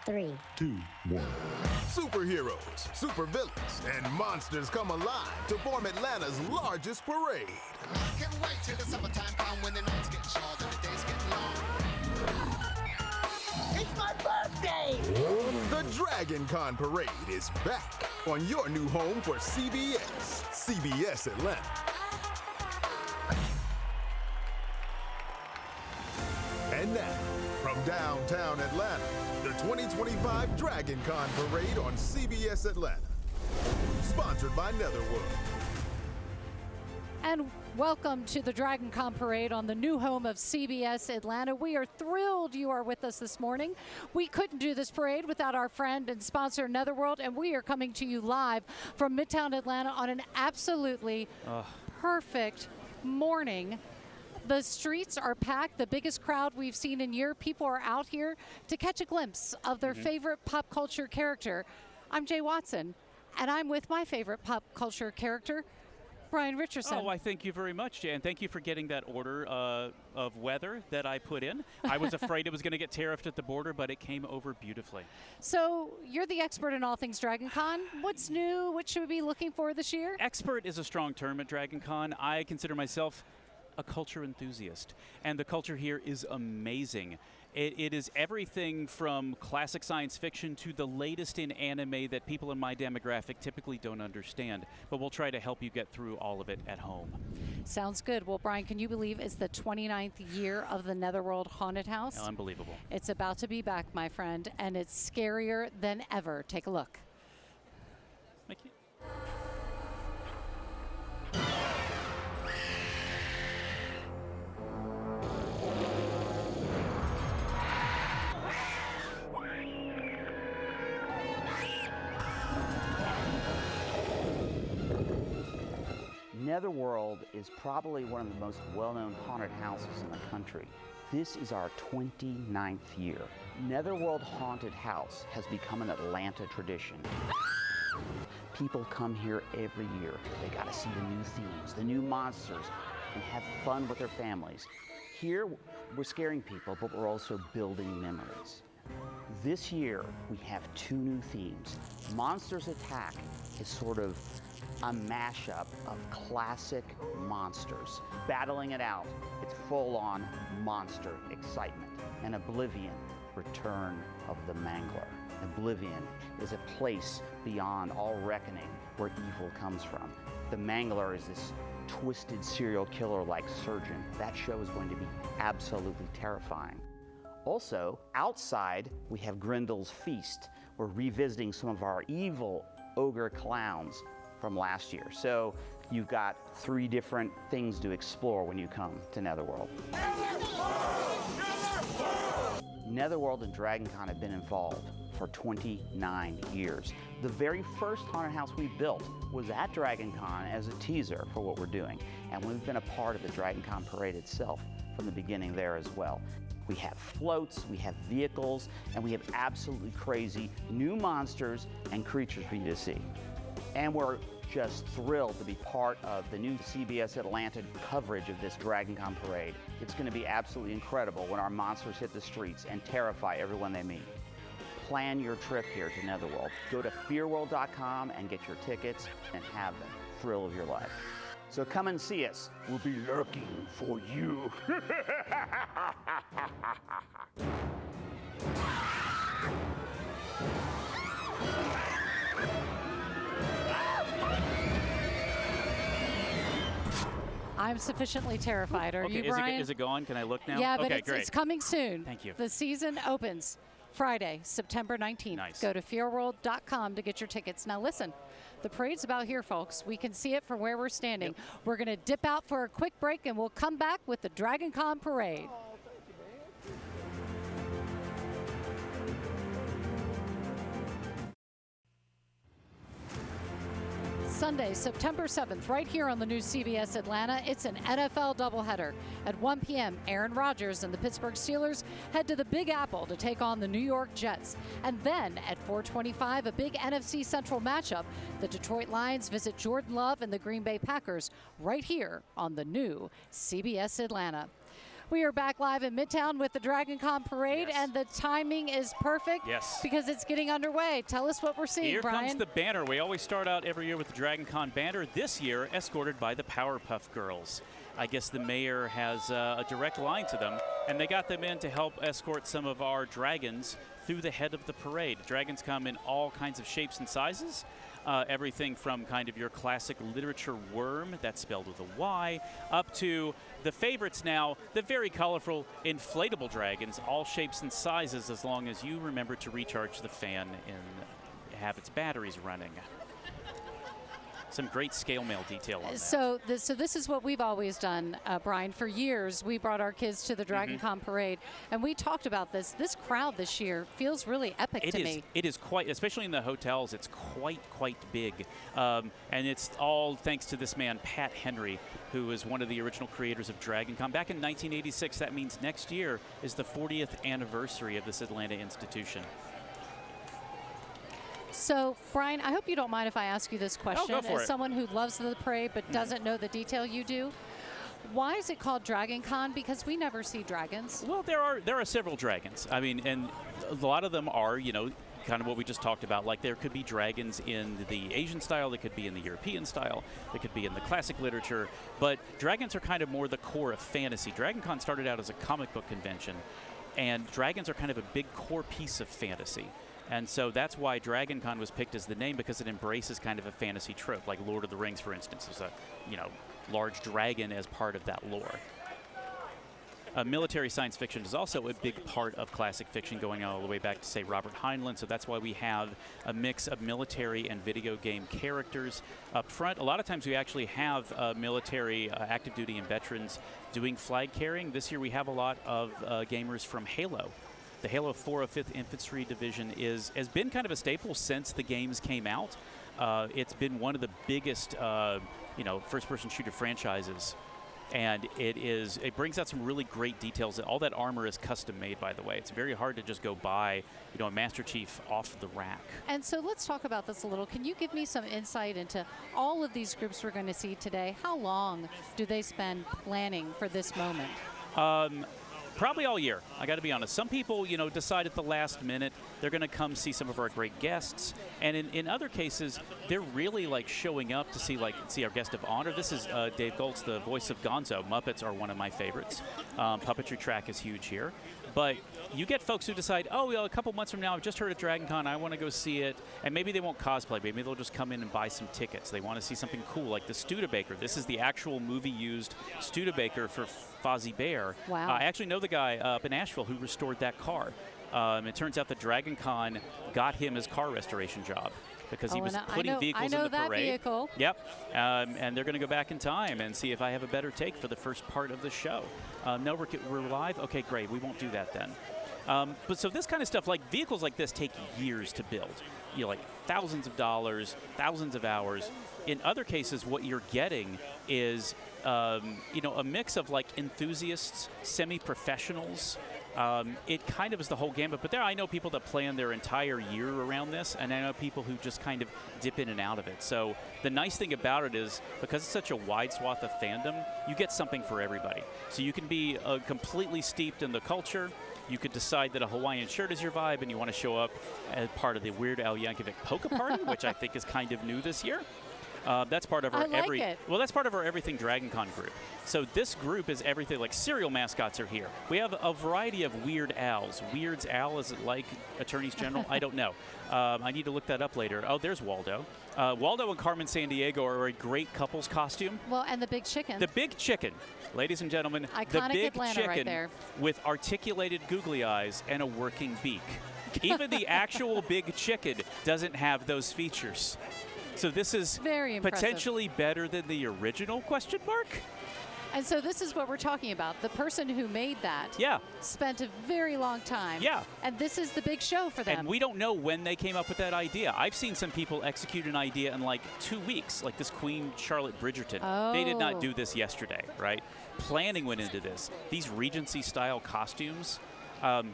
3, 2, 1. Superheroes, supervillains, and monsters come alive to form Atlanta's largest parade. I can't wait till the summertime come when the nights get short and the days get long. It's my birthday! The Dragon Con Parade is back on your new home for CBS Atlanta. And now, from downtown Atlanta, the 2025 Dragon Con Parade on CBS Atlanta. Sponsored by Netherworld. And welcome to the Dragon Con Parade on the new home of CBS Atlanta. We are thrilled you are with us this morning. We couldn't do this parade without our friend and sponsor Netherworld, and we are coming to you live from Midtown Atlanta on an absolutely perfect morning. The streets are packed, the biggest crowd we've seen in years. People are out here to catch a glimpse of their favorite pop culture character. I'm Jay Watson, and I'm with my favorite pop culture character, Brian Richardson. Oh, I thank you very much, Jay, and thank you for getting that order of weather that I put in. I was afraid it was going to get tariffed at the border, but it came over beautifully. So you're the expert in all things Dragon Con. What's new? What should we be looking for this year? Expert is a strong term at Dragon Con. I consider myself a culture enthusiast, and the culture here is amazing. It is everything from classic science fiction to the latest in anime that people in my demographic typically don't understand, but we'll try to help you get through all of it at home. Sounds good. Well, Brian, can you believe it's the 29th year of the Netherworld Haunted House? Unbelievable. It's about to be back, my friend, and it's scarier than ever. Take a look. Thank you. Netherworld is probably one of the most well-known haunted houses in the country. This is our 29th year. Netherworld Haunted House has become an Atlanta tradition. People come here every year. They got to see the new themes, the new monsters, and have fun with their families. Here, we're scaring people, but we're also building memories. This year, we have 2 new themes. Monsters Attack is sort of a mashup of classic monsters. Battling it out, it's full-on monster excitement. And Oblivion, Return of the Mangler. Oblivion is a place beyond all reckoning where evil comes from. The Mangler is this twisted serial killer-like surgeon. That show is going to be absolutely terrifying. Also, outside, we have Grindel's Feast. We're revisiting some of our evil ogre clowns from last year. So you've got 3 different things to explore when you come to Netherworld. Netherworld and Dragon Con have been involved for 29 years. The very first haunted house we built was at Dragon Con as a teaser for what we're doing. And we've been a part of the Dragon Con parade itself from the beginning there as well. We have floats, we have vehicles, and we have absolutely crazy new monsters and creatures for you to see. And we're just thrilled to be part of the new CBS Atlanta coverage of this Dragon Con parade. It's going to be absolutely incredible when our monsters hit the streets and terrify everyone they meet. Plan your trip here to Netherworld. Go to fearworld.com and get your tickets and have the thrill of your life. So come and see us. We'll be lurking for you. I'm sufficiently terrified. Are you, Brian? Is it gone? Can I look now? Yeah, but okay, great. It's coming soon. Thank you. The season opens Friday, September 19th. Nice. Go to fearworld.com to get your tickets. Now listen, the parade's about here, folks. We can see it from where we're standing. Yep. We're going to dip out for a quick break, and we'll come back with the Dragon Con Parade. Sunday, September 7th, right here on the new CBS Atlanta. It's an NFL doubleheader. At 1 p.m., Aaron Rodgers and the Pittsburgh Steelers head to the Big Apple to take on the New York Jets. And then at 4:25, a big NFC Central matchup. The Detroit Lions visit Jordan Love and the Green Bay Packers right here on the new CBS Atlanta. We are back live in Midtown with the Dragon Con Parade, Yes. and the timing is perfect because it's getting underway. Tell us what we're seeing, Here Brian. comes the banner. We always start out every year with the Dragon Con banner. This year, escorted by the Powerpuff Girls. I guess the mayor has a direct line to them, and they got them in to help escort some of our dragons through the head of the parade. Dragons come in all kinds of shapes and sizes. Everything from kind of your classic literature worm, that's spelled with a Y, up to the favorites now, the very colorful inflatable dragons, all shapes and sizes, as long as you remember to recharge the fan and have its batteries running. Some great scale mail detail on that. So this is what we've always done, Brian. For years, we brought our kids to the Dragon Con Parade, and we talked about this. This crowd this year feels really epic to me. It is quite, especially in the hotels, it's quite big. And it's all thanks to this man, Pat Henry, who is one of the original creators of Dragon Con. Back in 1986, that means next year is the 40th anniversary of this Atlanta institution. So, Brian, I hope you don't mind if I ask you this question. go for As it. someone who loves the parade but doesn't know the detail you do, why is it called Dragon Con? Because we never see dragons. Well, there are several dragons. I mean, and a lot of them are, you know, kind of what we just talked about. Like there could be dragons in the Asian style, they could be in the European style, they could be in the classic literature, but dragons are kind of more the core of fantasy. Dragon Con started out as a comic book convention, and dragons are kind of a big core piece of fantasy. And so that's why Dragon Con was picked as the name, because it embraces kind of a fantasy trope, like Lord of the Rings, for instance. There's a, you know, large dragon as part of that lore. Military science fiction is also a big part of classic fiction, going all the way back to, say, Robert Heinlein. So that's why we have a mix of military and video game characters up front. A lot of times we actually have military, active duty, and veterans doing flag carrying. This year we have a lot of gamers from Halo. The Halo 405th Infantry Division has been kind of a staple since the games came out. It's been one of the biggest, first-person shooter franchises, and it brings out some really great details. All that armor is custom made, by the way. It's very hard to just go buy, a Master Chief off the rack. And so let's talk about this a little. Can you give me some insight into all of these groups we're going to see today? How long do they spend planning for this moment? Probably all year, I got to be honest. Some people, decide at the last minute they're going to come see some of our great guests, and in other cases, they're really like showing up to see our guest of honor. This is Dave Goltz, the voice of Gonzo. Muppets are one of my favorites. Puppetry track is huge here, but you get folks who decide, a couple months from now, I've just heard of Dragon Con, I want to go see it, and maybe they won't cosplay. Maybe they'll just come in and buy some tickets. They want to see something cool, like the Studebaker. This is the actual movie-used Studebaker for Fozzie Bear. Wow. I actually know the guy up in Asheville who restored that car. It turns out that Dragon Con got him his car restoration job, because he was putting vehicles in the that parade. Vehicle. Yep, and they're going to go back in time and see if I have a better take for the first part of the show. No, we're live? Okay, great. We won't do that then. But so this kind of stuff, like vehicles like this, take years to build. Like thousands of dollars, thousands of hours. In other cases, what you're getting is, a mix of like enthusiasts, semi-professionals. It kind of is the whole gambit. But I know people that plan their entire year around this, and I know people who just kind of dip in and out of it. So the nice thing about it is, because it's such a wide swath of fandom, you get something for everybody. So you can be completely steeped in the culture. You could decide that a Hawaiian shirt is your vibe, and you want to show up as part of the Weird Al Yankovic Polka Party, which I think is kind of new this year. That's part of our that's part of our Everything Dragon Con group. So this group is everything. Like cereal mascots are here. We have a variety of Weird Als. Weird's Al, is it like attorneys general? I don't know. I need to look that up later. Oh, there's Waldo. Waldo and Carmen Sandiego are a great couple's costume. Well, and the big chicken. The big chicken. Ladies and gentlemen, Iconic the big Atlanta chicken right there. with articulated googly eyes and a working beak. Even the actual big chicken doesn't have those features. So this is very impressive. Potentially better than the original, question mark? And so this is what we're talking about. The person who made that spent a very long time. Yeah. And this is the big show for them. And we don't know when they came up with that idea. I've seen some people execute an idea in like 2 weeks, like this Queen Charlotte Bridgerton. Oh. They did not do this yesterday, right? Planning went into this. These Regency-style costumes, on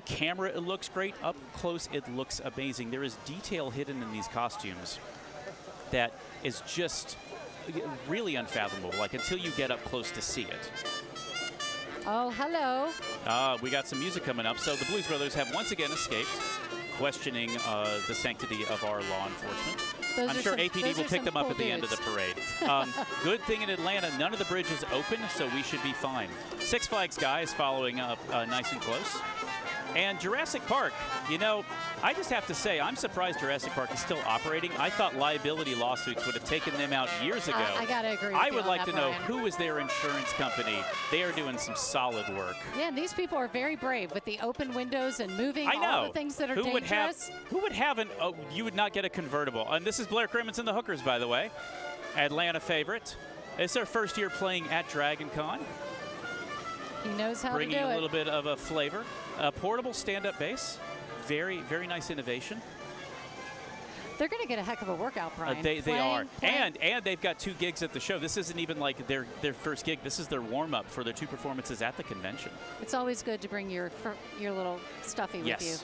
camera it looks great. Up close it looks amazing. There is detail hidden in these costumes that is just really unfathomable, like until you get up close to see it. Oh, hello. We got some music coming up. So the Blues Brothers have once again escaped, questioning the sanctity of our law enforcement. I'm sure APD will pick them up at the end of the parade. Good thing in Atlanta, none of the bridges open, so we should be fine. Six Flags Guy is following up nice and close. And Jurassic Park, you know, I just have to say, I'm surprised Jurassic Park is still operating. I thought liability lawsuits would have taken them out years ago. I got to agree with I you would on like that, to know Brian. who is their insurance company. They are doing some solid work. Yeah, and these people are very brave with the open windows and moving I know. all the things that are dangerous. Who would have an, oh, you would not get a convertible. And this is Blair Crimmins and the Hookers, by the way. Atlanta favorite. It's their first year playing at Dragon Con. He knows how to do it. Bringing a little bit of a flavor. A portable stand-up bass. Very, very nice innovation. They're going to get a heck of a workout, Brian. They are. And they've got 2 gigs at the show. This isn't even like their first gig. This is their warm-up for their 2 performances at the convention. It's always good to bring your little stuffy with you.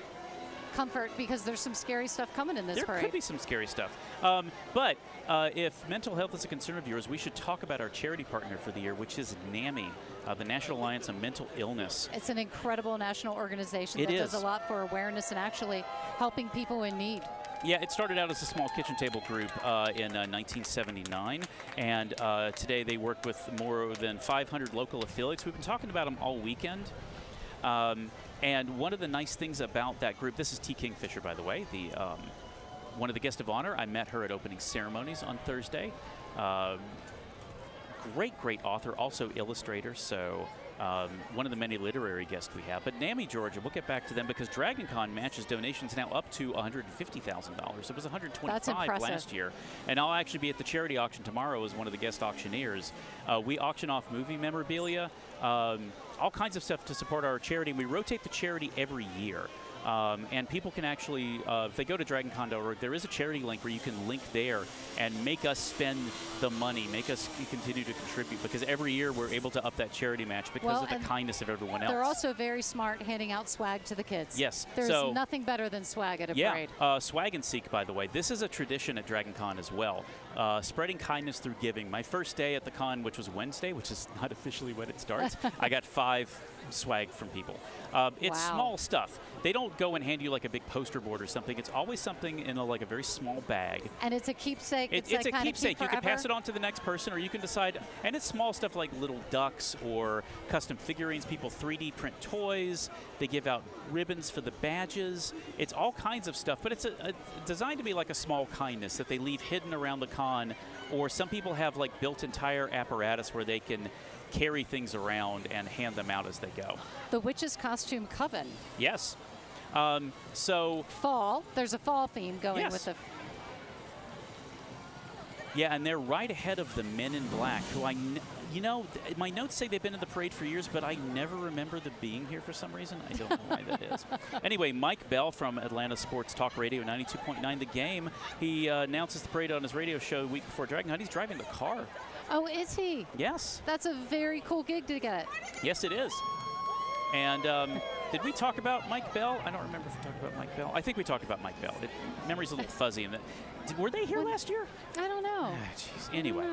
Comfort, because there's some scary stuff coming in this parade. There could be some scary stuff. But if mental health is a concern of yours, we should talk about our charity partner for the year, which is NAMI, the National Alliance on Mental Illness. It's an incredible national organization that does a lot for awareness and actually helping people in need. Yeah, it started out as a small kitchen table group in 1979, and today they work with more than 500 local affiliates. We've been talking about them all weekend. And one of the nice things about that group, this is T. Kingfisher, by the way, one of the guests of honor. I met her at opening ceremonies on Thursday. Great author, also illustrator, so one of the many literary guests we have. But NAMI, Georgia, we'll get back to them because Dragon Con matches donations now up to $150,000. It was $125,000 last year. And I'll actually be at the charity auction tomorrow as one of the guest auctioneers. We auction off movie memorabilia, all kinds of stuff to support our charity. And we rotate the charity every year. And people can actually, if they go to DragonCon.org, there is a charity link where you can link there and make us spend the money, make us continue to contribute, because every year we're able to up that charity match because of the kindness of everyone else. They're also very smart handing out swag to the kids. Yes. There's nothing better than swag at a parade. Swag and Seek, by the way. This is a tradition at DragonCon as well. Spreading kindness through giving. My first day at the con, which was Wednesday, which is not officially when it starts, I got 5 swag from people. It's small stuff. They don't go and hand you like a big poster board or something. It's always something in like a very small bag. And it's a keepsake. It's like a keepsake. You can pass it on to the next person, or you can decide. And it's small stuff like little ducks or custom figurines. People 3D print toys. They give out ribbons for the badges. It's all kinds of stuff. But it's designed to be like a small kindness that they leave hidden around the con. Or some people have like built entire apparatus where they can carry things around and hand them out as they go. The Witch's Costume Coven. Yes. So fall. There's a fall theme going with the. Yeah, and they're right ahead of the Men in Black, who my notes say they've been in the parade for years, but I never remember them being here for some reason. I don't know why that is. Anyway, Mike Bell from Atlanta Sports Talk Radio 92.9 The Game. He announces the parade on his radio show a week before Dragon Hunt. He's driving the car. Oh, is he? Yes. That's a very cool gig to get. Yes, it is. And did we talk about Mike Bell? I don't remember if we talked about Mike Bell. I think we talked about Mike Bell. Memory's a little fuzzy. Were they here last year? I don't know. Anyway.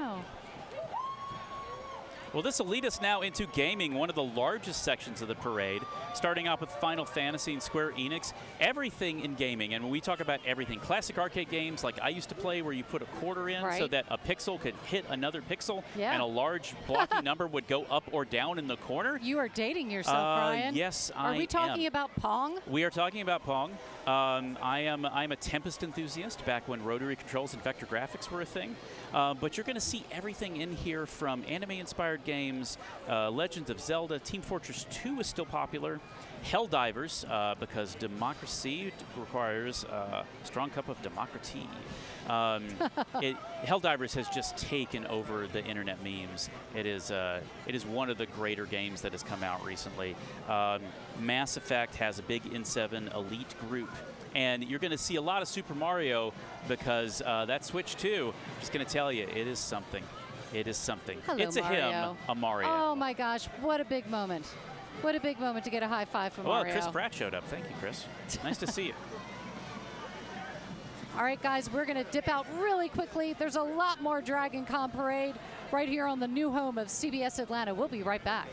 Well, this will lead us now into gaming, one of the largest sections of the parade, starting off with Final Fantasy and Square Enix. Everything in gaming, and when we talk about everything, classic arcade games like I used to play where you put a quarter in so that a pixel could hit another pixel and a large blocky number would go up or down in the corner. You are dating yourself, Brian. Yes, I am. Are we talking about Pong? We are talking about Pong. I'm a Tempest enthusiast back when rotary controls and vector graphics were a thing. But you're going to see everything in here from anime-inspired games, Legends of Zelda, Team Fortress 2 is still popular, Helldivers, because democracy requires a strong cup of democracy. Helldivers has just taken over the internet memes. It is one of the greater games that has come out recently. Mass Effect has a big N7 elite group. And you're going to see a lot of Super Mario because that Switch 2, I'm just going to tell you, it is something. It is something. Hello, it's a Mario. him, a Mario. Oh, my gosh. What a big moment. What a big moment to get a high five from Mario. Chris Pratt showed up. Thank you, Chris. Nice to see you. All right, guys, we're going to dip out really quickly. There's a lot more Dragon Con Parade right here on the new home of CBS Atlanta. We'll be right back.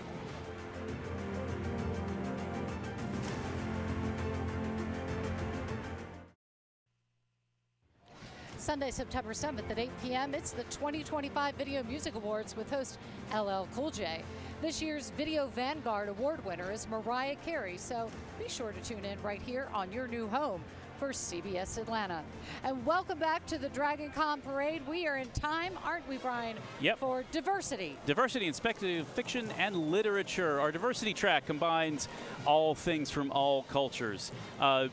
Sunday, September 7th at 8 p.m., it's the 2025 Video Music Awards with host LL Cool J. This year's Video Vanguard Award winner is Mariah Carey, so be sure to tune in right here on your new home for CBS Atlanta. And welcome back to the Dragon Con Parade. We are in time, aren't we, Brian? Yep. For diversity. Diversity in speculative fiction and literature. Our diversity track combines all things from all cultures.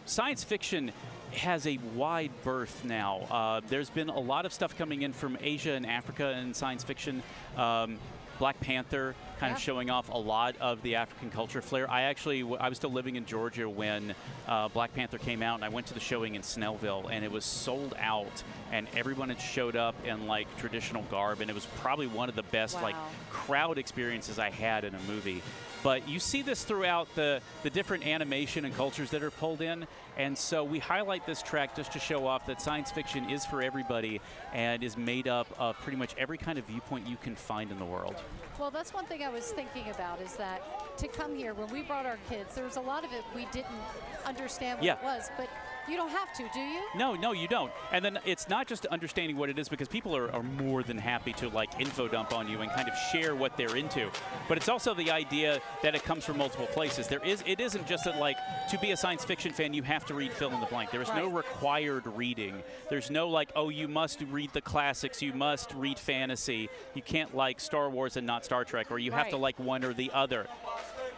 Science fiction has a wide berth now. There's been a lot of stuff coming in from Asia and Africa in science fiction. Black Panther kind of showing off a lot of the African culture flair. I was still living in Georgia when Black Panther came out, and I went to the showing in Snellville, and it was sold out, and everyone had showed up in like traditional garb, and it was probably one of the best like crowd experiences I had in a movie. But you see this throughout the different animation and cultures that are pulled in, and so we highlight this track just to show off that science fiction is for everybody and is made up of pretty much every kind of viewpoint you can find in the world. Well, that's one thing I was thinking about, is that to come here, when we brought our kids, there was a lot of it we didn't understand what it was, but you don't have to, do you? No, you don't. And then it's not just understanding what it is, because people are more than happy to like info dump on you and kind of share what they're into. But it's also the idea that it comes from multiple places. It isn't just that like to be a science fiction fan you have to read fill in the blank. There is no required reading. There's no like, oh, you must read the classics, you must read fantasy. You can't like Star Wars and not Star Trek, or you have to like one or the other.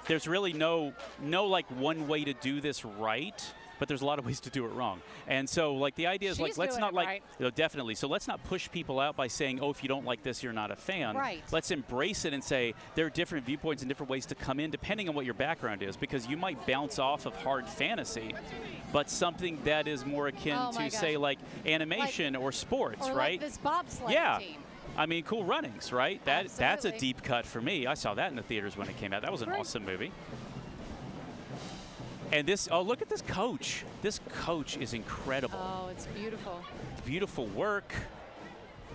There's really no like one way to do this right. But there's a lot of ways to do it wrong. And so like the idea is like, let's not like, definitely. So let's not push people out by saying, oh, if you don't like this, you're not a fan. Right. Let's embrace it and say there are different viewpoints and different ways to come in depending on what your background is, because you might bounce off of hard fantasy, but something that is more akin to say like animation or sports, or right? Like this bobsledding team. I mean, Cool Runnings, right? That's a deep cut for me. I saw that in the theaters when it came out. That was an awesome movie. And this, oh, look at this coach. This coach is incredible. Oh, it's beautiful. Beautiful work.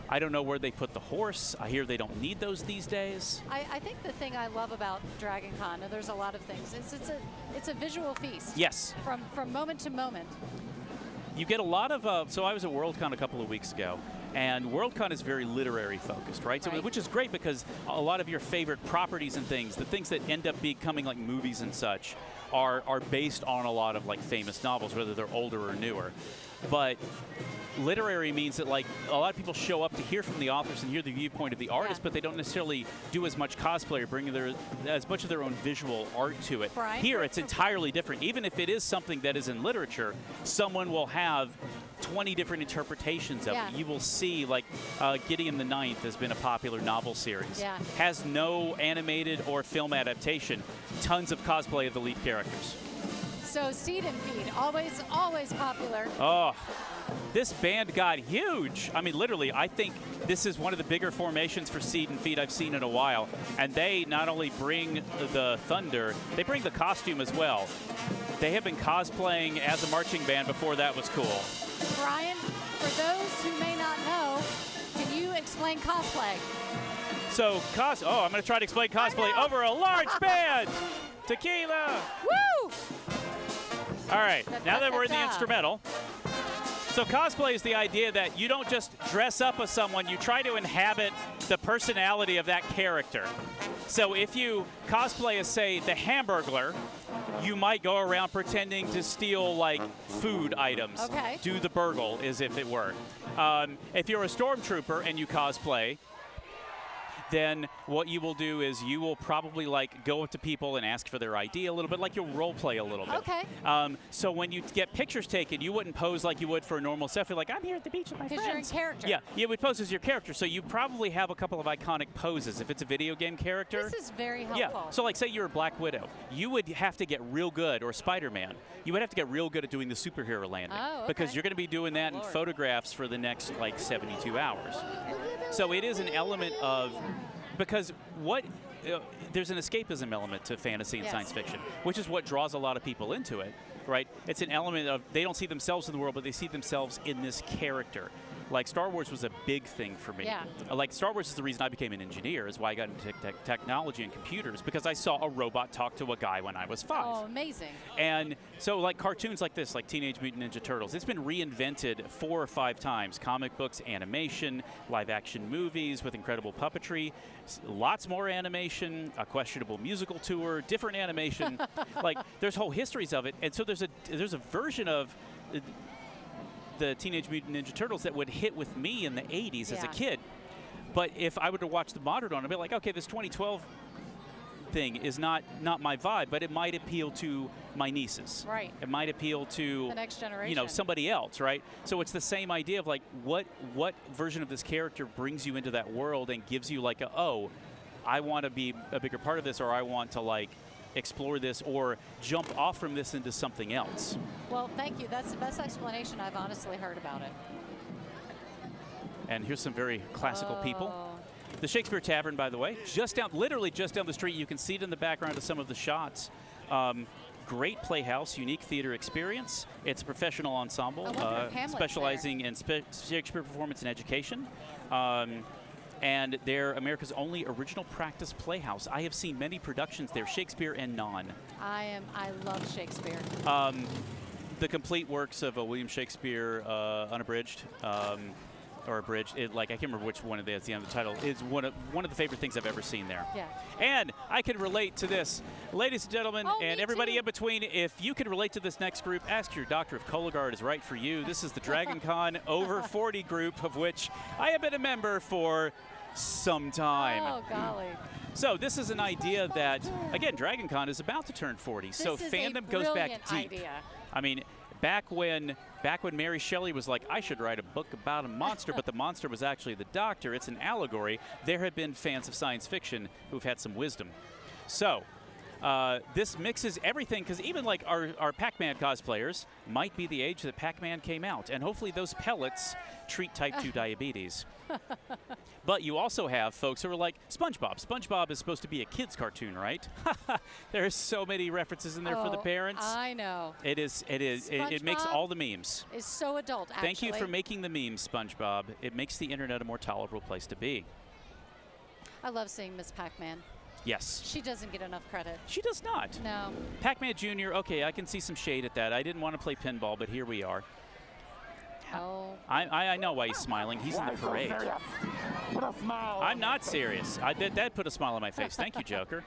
I don't know where they put the horse. I hear they don't need those these days. I think the thing I love about Dragon Con, and there's a lot of things, it's a visual feast. Yes. From moment to moment. You get a lot of, so I was at Worldcon a couple of weeks ago, and Worldcon is very literary focused, right? So, which is great, because a lot of your favorite properties and things, the things that end up becoming like movies and such, are based on a lot of like famous novels, whether they're older or newer. But literary means that like a lot of people show up to hear from the authors and hear the viewpoint of the artist, but they don't necessarily do as much cosplay or bring as much of their own visual art to it. Here it's entirely different. Even if it is something that is in literature, someone will have 20 different interpretations of it. You will see like Gideon the Ninth has been a popular novel series. Has no animated or film adaptation. Tons of cosplay of the lead characters. So Seed and Feed, always popular. Oh, this band got huge. I mean, literally, I think this is one of the bigger formations for Seed and Feed I've seen in a while. And they not only bring the thunder, they bring the costume as well. They have been cosplaying as a marching band before that was cool. Brian, for those who may not know, can you explain cosplay? So, I'm going to try to explain cosplay over a large band. Tequila. Woo! All right, now that we're in the instrumental. So cosplay is the idea that you don't just dress up as someone, you try to inhabit the personality of that character. So if you cosplay as, say, the Hamburglar, you might go around pretending to steal, like, food items. Okay. Do the burgle, as if it were. If you're a stormtrooper and you cosplay, then what you will do is you will probably like go up to people and ask for their ID a little bit, like you'll role play a little bit. Okay. So when you get pictures taken, you wouldn't pose like you would for a normal selfie, like I'm here at the beach with my friends. Because you're in character. Yeah, you would pose as your character. So you probably have a couple of iconic poses. If it's a video game character. This is very helpful. Yeah. So like say you're a Black Widow, you would have to get real good, or Spider-Man. You would have to get real good at doing the superhero landing. Oh, okay. Because you're going to be doing that in photographs for the next like 72 hours. So it is an element of. Because there's an escapism element to fantasy and science fiction, which is what draws a lot of people into it, right? It's an element of they don't see themselves in the world, but they see themselves in this character. Like, Star Wars was a big thing for me. Yeah. Like, Star Wars is the reason I became an engineer, is why I got into technology and computers, because I saw a robot talk to a guy when I was 5. Oh, amazing. And so, like, cartoons like this, like Teenage Mutant Ninja Turtles, it's been reinvented 4 or 5 times. Comic books, animation, live-action movies with incredible puppetry, lots more animation, a questionable musical tour, different animation. Like, there's whole histories of it. And so there's a version of the Teenage Mutant Ninja Turtles that would hit with me in the 80s as a kid. But if I were to watch the modern one, I'd be like, okay, this 2012 thing is not my vibe, but it might appeal to my nieces. Right. It might appeal to the next generation. You know, somebody else, right? So it's the same idea of like what version of this character brings you into that world and gives you like oh, I want to be a bigger part of this, or I want to like explore this or jump off from this into something else. Well, thank you. That's the best explanation I've honestly heard about it. And here's some very classical people. The Shakespeare Tavern, by the way, literally just down the street. You can see it in the background of some of the shots. Great playhouse, unique theater experience. It's a professional ensemble specializing in Shakespeare performance and education. And they're America's only original practice playhouse. I have seen many productions there, Shakespeare and non. I love Shakespeare. The complete works of William Shakespeare, unabridged, or abridged. I can't remember which one it is. The end of the title is one of the favorite things I've ever seen there. Yeah. And I can relate to this, ladies and gentlemen, and everybody in between. If you can relate to this next group, ask your doctor if Cologuard is right for you. This is the Dragon Con Over 40 group, of which I have been a member for some time. Oh, golly. So this is an idea that, again, Dragon Con is about to turn 40. So fandom goes back deep. Idea. I mean, back when Mary Shelley was like, I should write a book about a monster, but the monster was actually the doctor. It's an allegory. There have been fans of science fiction who've had some wisdom. So this mixes everything, because even like our Pac-Man cosplayers might be the age that Pac-Man came out, and hopefully those pellets treat type 2 diabetes. But you also have folks who are like SpongeBob. SpongeBob is supposed to be a kid's cartoon, right? There's so many references in there for the parents. I know. It is. It makes all the memes. It's so adult, actually. Thank you for making the memes, SpongeBob. It makes the internet a more tolerable place to be. I love seeing Miss Pac-Man. Yes. She doesn't get enough credit. She does not. No. Pac-Man Jr., okay, I can see some shade at that. I didn't want to play pinball, but here we are. Oh. I know why he's smiling. He's in the parade. I'm not serious. That put a smile on my face. Thank you, Joker.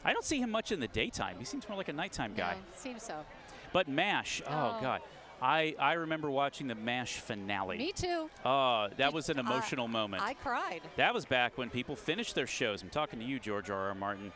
I don't see him much in the daytime. He seems more like a nighttime guy. No, seems so. But MASH, oh God. I remember watching the MASH finale. Me too. That was an emotional moment. I cried. That was back when people finished their shows. I'm talking to you, George R.R. Martin.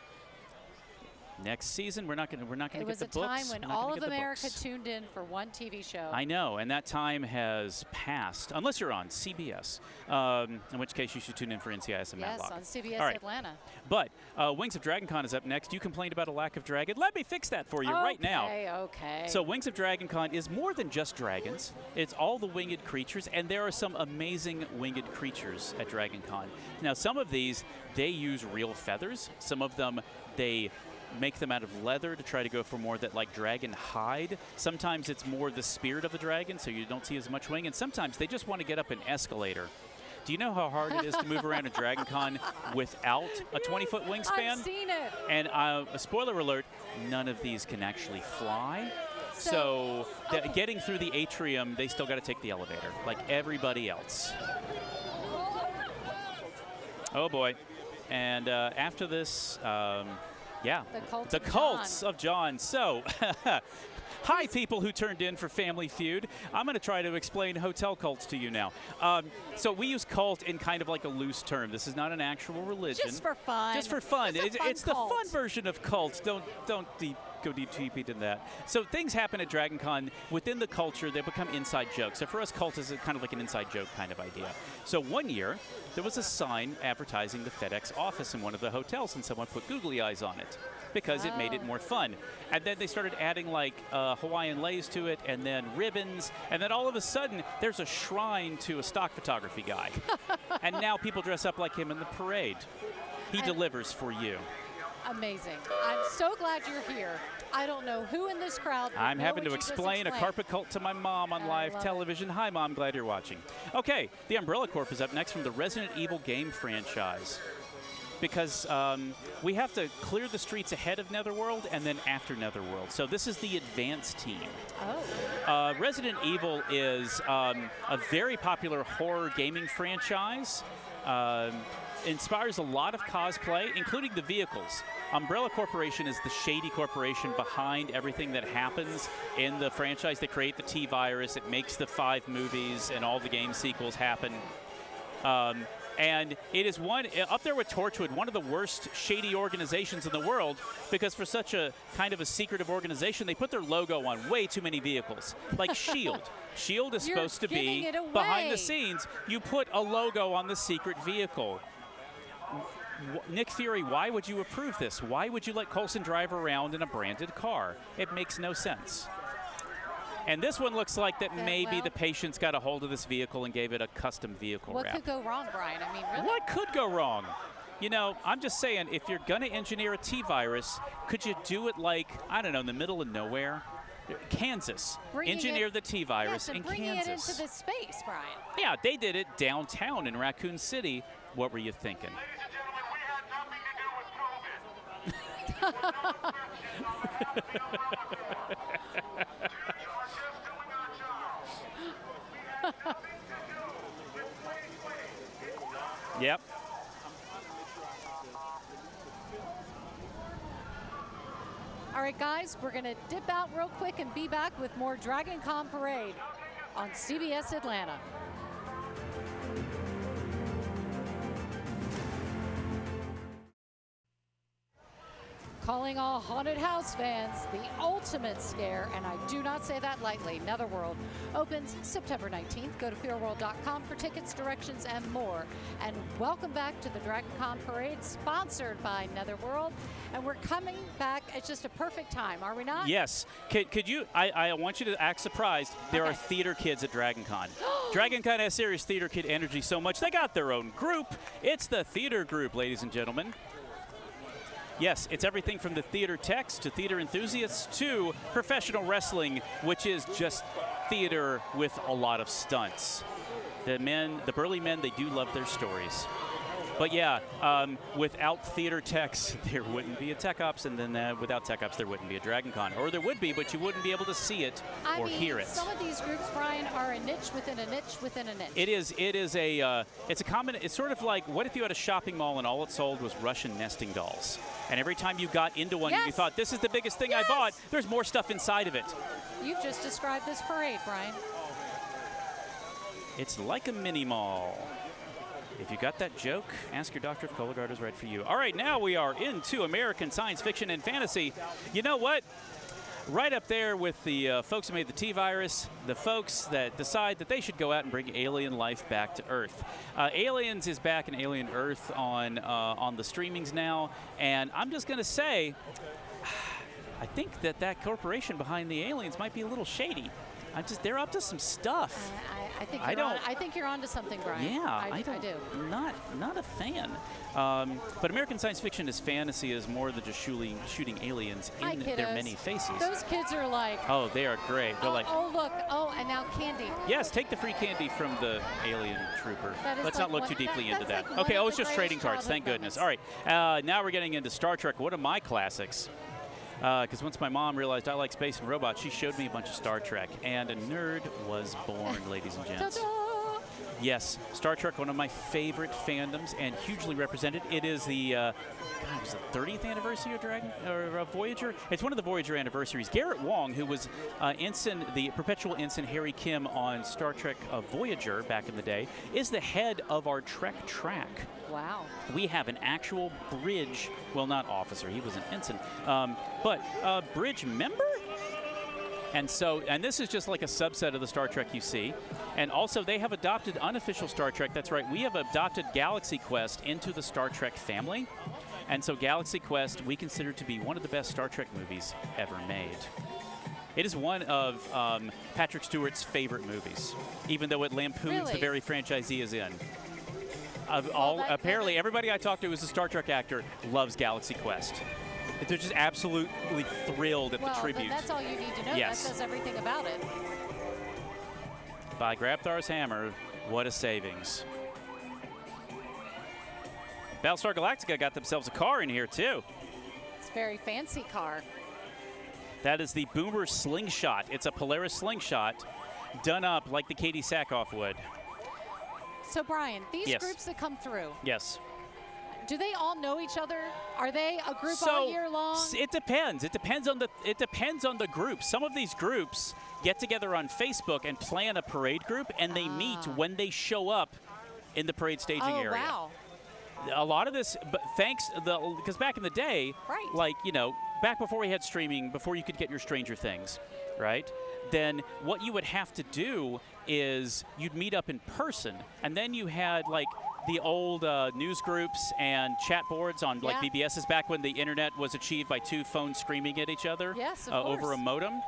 Next season, we're not going to get the books. It was a time when all of America tuned in for one TV show. I know, and that time has passed, unless you're on CBS, in which case you should tune in for NCIS and Matlock. Yes, on CBS Atlanta. But Wings of Dragon Con is up next. You complained about a lack of dragon. Let me fix that for you right now. Okay. So Wings of Dragon Con is more than just dragons. It's all the winged creatures, and there are some amazing winged creatures at Dragon Con. Now, some of these, they use real feathers. Some of them, they make them out of leather to try to go for more that like dragon hide. Sometimes it's more the spirit of the dragon, so you don't see as much wing. And sometimes they just want to get up an escalator. Do you know how hard it is to move around a Dragon Con without a 20-foot wingspan? I've seen it. And a spoiler alert, none of these can actually fly. So getting through the atrium, they still got to take the elevator, like everybody else. Oh boy. And after this, yeah, the cults of John. So, hi, people who turned in for Family Feud. I'm going to try to explain hotel cults to you now. So we use cult in kind of like a loose term. This is not an actual religion. Just for fun. Just for fun. It's the cult. fun version of cults. Don't go deep into that. So things happen at Dragon Con within the culture. They become inside jokes. So for us, cult is kind of like an inside joke kind of idea. So one year, there was a sign advertising the FedEx office in one of the hotels, and someone put googly eyes on it because it made it more fun. And then they started adding like Hawaiian lays to it, and then ribbons, and then all of a sudden there's a shrine to a stock photography guy. And now people dress up like him in the parade. He delivers for you. Amazing. I'm so glad you're here. I don't know who in this crowd. I'm having to explain a carpet cult to my mom on live television. Hi, Mom. Glad you're watching. Okay, the Umbrella Corp is up next from the Resident Evil game franchise. Because we have to clear the streets ahead of Netherworld and then after Netherworld. So this is the advanced team. Oh. Resident Evil is a very popular horror gaming franchise. Inspires a lot of cosplay, including the vehicles. Umbrella Corporation is the shady corporation behind everything that happens in the franchise. They create the T-Virus. It makes the 5 movies and all the game sequels happen. And it is up there with Torchwood, one of the worst shady organizations in the world, because for such a kind of a secretive organization, they put their logo on way too many vehicles. Like S.H.I.E.L.D. S.H.I.E.L.D. is supposed to be behind the scenes. You put a logo on the secret vehicle. Nick Fury, why would you approve this? Why would you let Coulson drive around in a branded car? It makes no sense. And this one looks like that maybe the patients got a hold of this vehicle and gave it a custom vehicle wrap. What could go wrong, Brian? I mean, really? What could go wrong? You know, I'm just saying, if you're going to engineer a T-Virus, could you do it like, I don't know, in the middle of nowhere? Kansas. Engineer the T-Virus in Kansas. Bringing it into this space, Brian. Yeah, they did it downtown in Raccoon City. What were you thinking? Yep. All right, guys, we're going to dip out real quick and be back with more Dragon Con Parade on CBS Atlanta. Calling all haunted house fans the ultimate scare, and I do not say that lightly. Netherworld opens September 19th. Go to fearworld.com for tickets, directions, and more. And welcome back to the Dragon Con Parade, sponsored by Netherworld. And we're coming back at just a perfect time, are we not? Yes. Could you, I want you to act surprised. There are theater kids at Dragon Con. Dragon Con has serious theater kid energy so much, they got their own group. It's the theater group, ladies and gentlemen. Yes, it's everything from the theater techs to theater enthusiasts to professional wrestling, which is just theater with a lot of stunts. The burly men, they do love their stories. But yeah, without theater techs, there wouldn't be a Tech Ops, and then without Tech Ops, there wouldn't be a Dragon Con. Or there would be, but you wouldn't be able to see it or hear it. Some of these groups, Brian, are a niche within a niche within a niche. It's a common, it's sort of like, what if you had a shopping mall and all it sold was Russian nesting dolls? And every time you got into one, you thought, this is the biggest thing I bought, there's more stuff inside of it. You've just described this parade, Brian. It's like a mini mall. If you got that joke, ask your doctor if Cologuard is right for you. All right, now we are into American science fiction and fantasy. You know what? Right up there with the folks who made the T-Virus, the folks that decide that they should go out and bring alien life back to Earth. Aliens is back in Alien Earth on the streamings now, and I'm just going to say, I think that corporation behind the aliens might be a little shady. They're up to some stuff. I think you're onto something, Brian. Yeah, I do. Not a fan. But American science fiction as fantasy is more than just shooting aliens in their many faces. Those kids are like. Oh, they are great. They're like. Oh, look. Oh, and now candy. Yes, take the free candy from the alien trooper. Let's not look too deeply into that. Like okay, it's just trading cards. Thank goodness. All right, now we're getting into Star Trek. One of my classics. Because once my mom realized I like space and robots, she showed me a bunch of Star Trek, and a nerd was born, ladies and gents. Yes, Star Trek, one of my favorite fandoms, and hugely represented. It is the 30th anniversary of Voyager. It's one of the Voyager anniversaries. Garrett Wang, who was the perpetual ensign Harry Kim on Star Trek Voyager back in the day, is the head of our Trek track. Wow. We have an actual bridge, well, not officer, he was an ensign, but bridge member? And this is just like a subset of the Star Trek you see. And also, they have adopted unofficial Star Trek. That's right, we have adopted Galaxy Quest into the Star Trek family. And so Galaxy Quest, we consider to be one of the best Star Trek movies ever made. It is one of Patrick Stewart's favorite movies, even though it lampoons the very franchise he is in. Apparently, everybody I talked to who's a Star Trek actor loves Galaxy Quest. They're just absolutely thrilled at the tribute. That's all you need to know. Yes. That says everything about it. By Grabthar's hammer, what a savings. Battlestar Galactica got themselves a car in here, too. It's a very fancy car. That is the Boomer Slingshot. It's a Polaris Slingshot done up like the Katie Sackhoff would. So, Brian, these Yes. groups that come through, Yes. do they all know each other? Are they a group all year long? It depends. It depends on the group. Some of these groups get together on Facebook and plan a parade group, and they meet when they show up in the parade staging area. Wow. A lot of this, but because back in the day, Right. like, back before we had streaming, before you could get your Stranger Things, right? Then what you would have to do is you'd meet up in person, and then you had like the old news groups and chat boards on like BBS's back when the internet was achieved by two phones screaming at each other over a modem.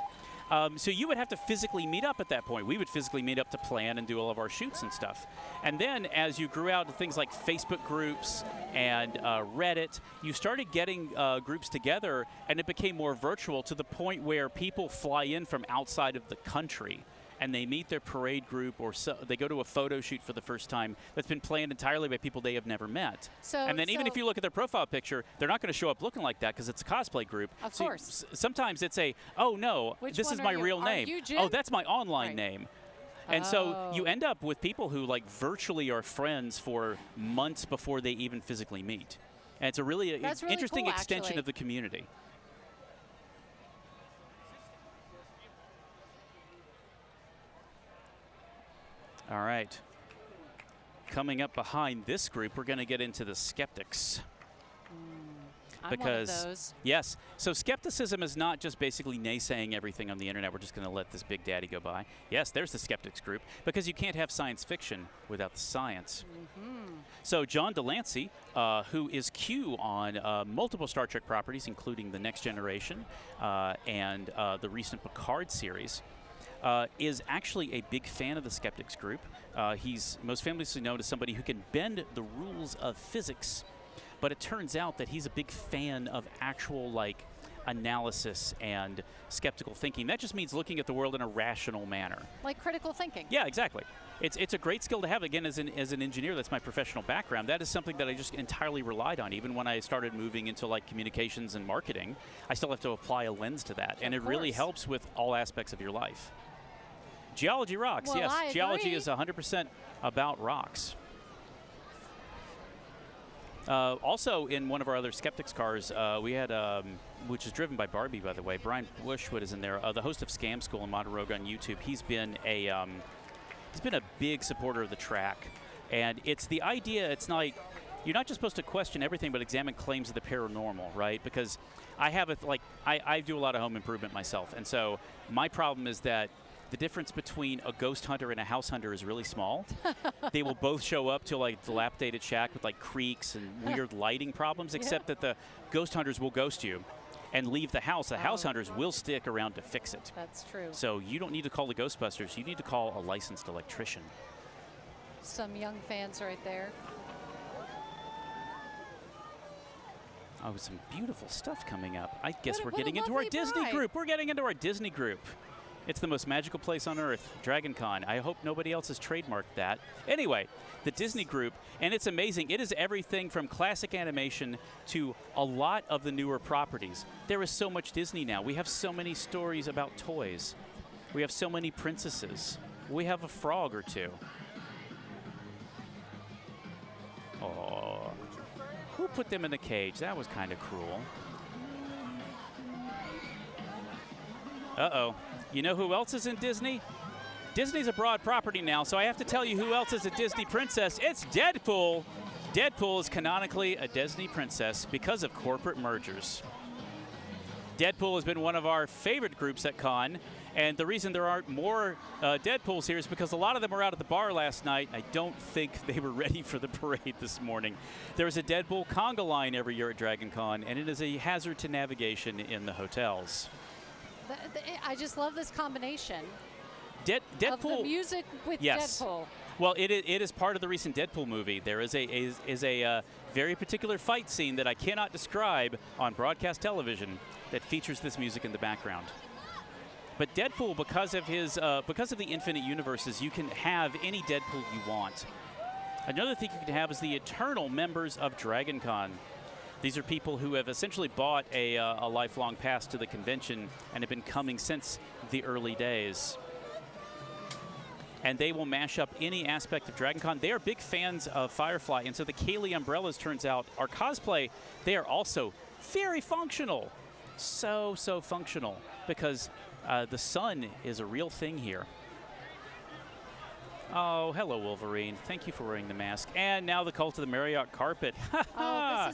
So you would have to physically meet up at that point. We would physically meet up to plan and do all of our shoots and stuff. And then as you grew out to things like Facebook groups and Reddit, you started getting groups together, and it became more virtual to the point where people fly in from outside of the country and they meet their parade group, or they go to a photo shoot for the first time that's been planned entirely by people they have never met. And then even if you look at their profile picture, they're not going to show up looking like that because it's a cosplay group. Of course. Sometimes it's oh no, this is my real name. Are you Jim? Oh, that's my online name. And so you end up with people who like virtually are friends for months before they even physically meet. And it's a really interesting cool, extension actually. of the community. All right. Coming up behind this group, we're going to get into the skeptics. I'm one of those. Yes. So skepticism is not just basically naysaying everything on the internet. We're just going to let this big daddy go by. Yes, there's the skeptics group, because you can't have science fiction without the science. So John Delancey, who is Q on multiple Star Trek properties, including The Next Generation and the recent Picard series, is actually a big fan of the skeptics group. He's most famously known as somebody who can bend the rules of physics, but it turns out that he's a big fan of actual like analysis and skeptical thinking. That just means looking at the world in a rational manner. Like critical thinking. Yeah, exactly. It's a great skill to have. Again, as an engineer, that's my professional background. That is something that I just entirely relied on. Even when I started moving into like communications and marketing, I still have to apply a lens to that. And it really helps with all aspects of your life. Geology rocks, Well, yes. I Geology agree. is 100% about rocks. Also, in one of our other skeptics cars, we had, which is driven by Barbie, by the way. Brian Bushwood is in there, the host of Scam School in Monteroga on YouTube. He's been a big supporter of the track, and it's the idea. It's like you're not just supposed to question everything, but examine claims of the paranormal, right? Because I do a lot of home improvement myself, and so my problem is that the difference between a ghost hunter and a house hunter is really small. They will both show up to like dilapidated shack with like creaks and weird lighting problems, except that the ghost hunters will ghost you and leave the house. The house hunters will stick around to fix it. That's true. So you don't need to call the Ghostbusters. You need to call a licensed electrician. Some young fans right there. Oh, some beautiful stuff coming up. I guess we're what a getting into our lovely Disney bride. group. We're getting into our Disney group. It's the most magical place on earth, Dragon Con. I hope nobody else has trademarked that. Anyway, the Disney group, and it's amazing. It is everything from classic animation to a lot of the newer properties. There is so much Disney now. We have so many stories about toys. We have so many princesses. We have a frog or two. Oh, who put them in the cage? That was kind of cruel. Uh-oh. You know who else is in Disney? Disney's a broad property now, so I have to tell you who else is a Disney princess. It's Deadpool. Deadpool is canonically a Disney princess because of corporate mergers. Deadpool has been one of our favorite groups at Con, and the reason there aren't more Deadpools here is because a lot of them were out at the bar last night. I don't think they were ready for the parade this morning. There's a Deadpool conga line every year at Dragon Con, and it is a hazard to navigation in the hotels. I just love this combination Deadpool. of the music with Yes. Deadpool. Well, it is part of the recent Deadpool movie. There is a very particular fight scene that I cannot describe on broadcast television that features this music in the background. But Deadpool, because of the infinite universes, you can have any Deadpool you want. Another thing you can have is the eternal members of Dragon Con. These are people who have essentially bought a lifelong pass to the convention and have been coming since the early days. And they will mash up any aspect of Dragon Con. They are big fans of Firefly, and so the Kaylee umbrellas, turns out, are cosplay. They are also very functional. So functional, because the sun is a real thing here. Oh, hello, Wolverine. Thank you for wearing the mask. And now the Cult of the Marriott carpet. Oh,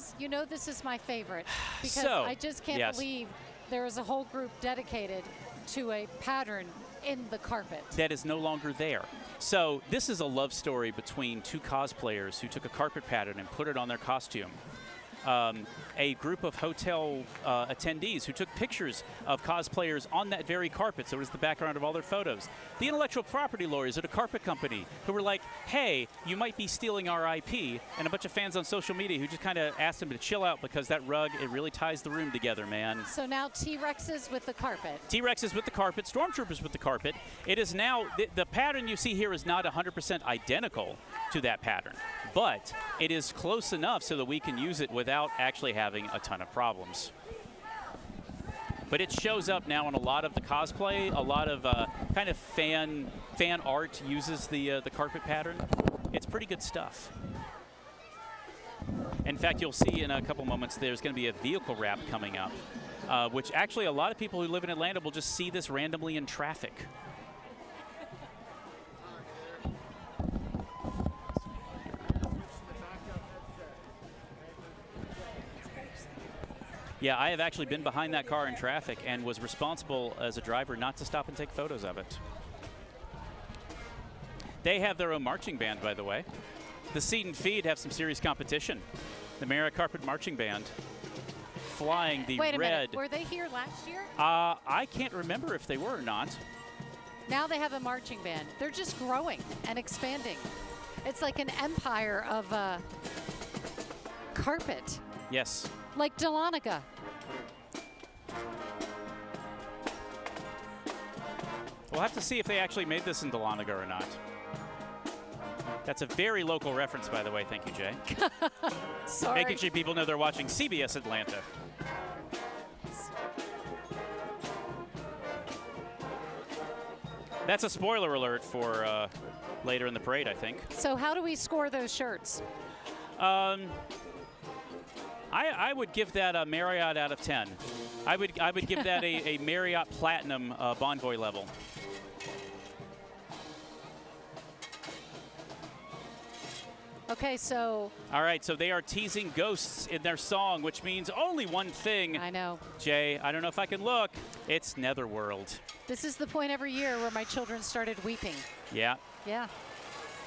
this is my favorite, because I just can't believe there is a whole group dedicated to a pattern in the carpet that is no longer there. So this is a love story between two cosplayers who took a carpet pattern and put it on their costume. A group of hotel attendees who took pictures of cosplayers on that very carpet, so it was the background of all their photos. The intellectual property lawyers at a carpet company who were like, hey, you might be stealing our IP, and a bunch of fans on social media who just kind of asked them to chill out because that rug, it really ties the room together, man. So now T-Rexes with the carpet. T-Rexes with the carpet, Stormtroopers with the carpet. It is now, the pattern you see here is not 100% identical to that pattern, but it is close enough so that we can use it without actually having a ton of problems. But it shows up now in a lot of the cosplay. A lot of kind of fan art uses the carpet pattern. It's pretty good stuff. In fact, you'll see in a couple moments there's going to be a vehicle wrap coming up, which actually a lot of people who live in Atlanta will just see this randomly in traffic. Yeah, I have actually been behind that car in traffic and was responsible as a driver not to stop and take photos of it. They have their own marching band, by the way. The Seed and Feed have some serious competition. The Marriott Carpet Marching Band flying the Wait a red. minute, were they here last year? I can't remember if they were or not. Now they have a marching band. They're just growing and expanding. It's like an empire of carpet. Yes. Like Galactica. We'll have to see if they actually made this in Galactica or not. That's a very local reference, by the way. Thank you, Jay. Sorry. Making sure people know they're watching CBS Atlanta. That's a spoiler alert for later in the parade, I think. So how do we score those shirts? I would give that a Marriott out of 10. I would give that a Marriott Platinum Bonvoy level. Okay, so... All right, so they are teasing ghosts in their song, which means only one thing. I know. Jay, I don't know if I can look. It's Netherworld. This is the point every year where my children started weeping. Yeah. Yeah.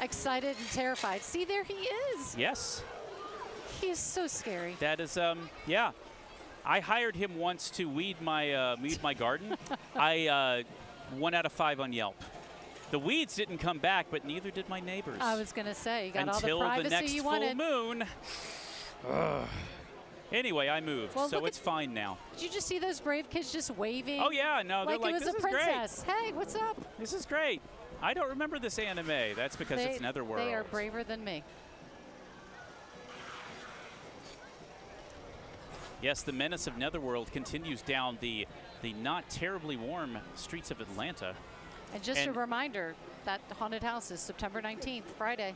Excited and terrified. See, there he is. Yes. He is so scary. That is, yeah. I hired him once to weed my garden. I 1 out of 5 on Yelp. The weeds didn't come back, but neither did my neighbors. I was going to say, you got until all the privacy the next you full wanted. moon. Ugh. Anyway, I moved, Well, so it's fine now. Did you just see those brave kids just waving? Oh yeah, no, like they're like, it was this a is princess. great. Hey, what's up? This is great. I don't remember this anime. That's because it's Netherworld. They are braver than me. Yes, the menace of Netherworld continues down the not terribly warm streets of Atlanta. And just a reminder, that haunted house is September 19th, Friday.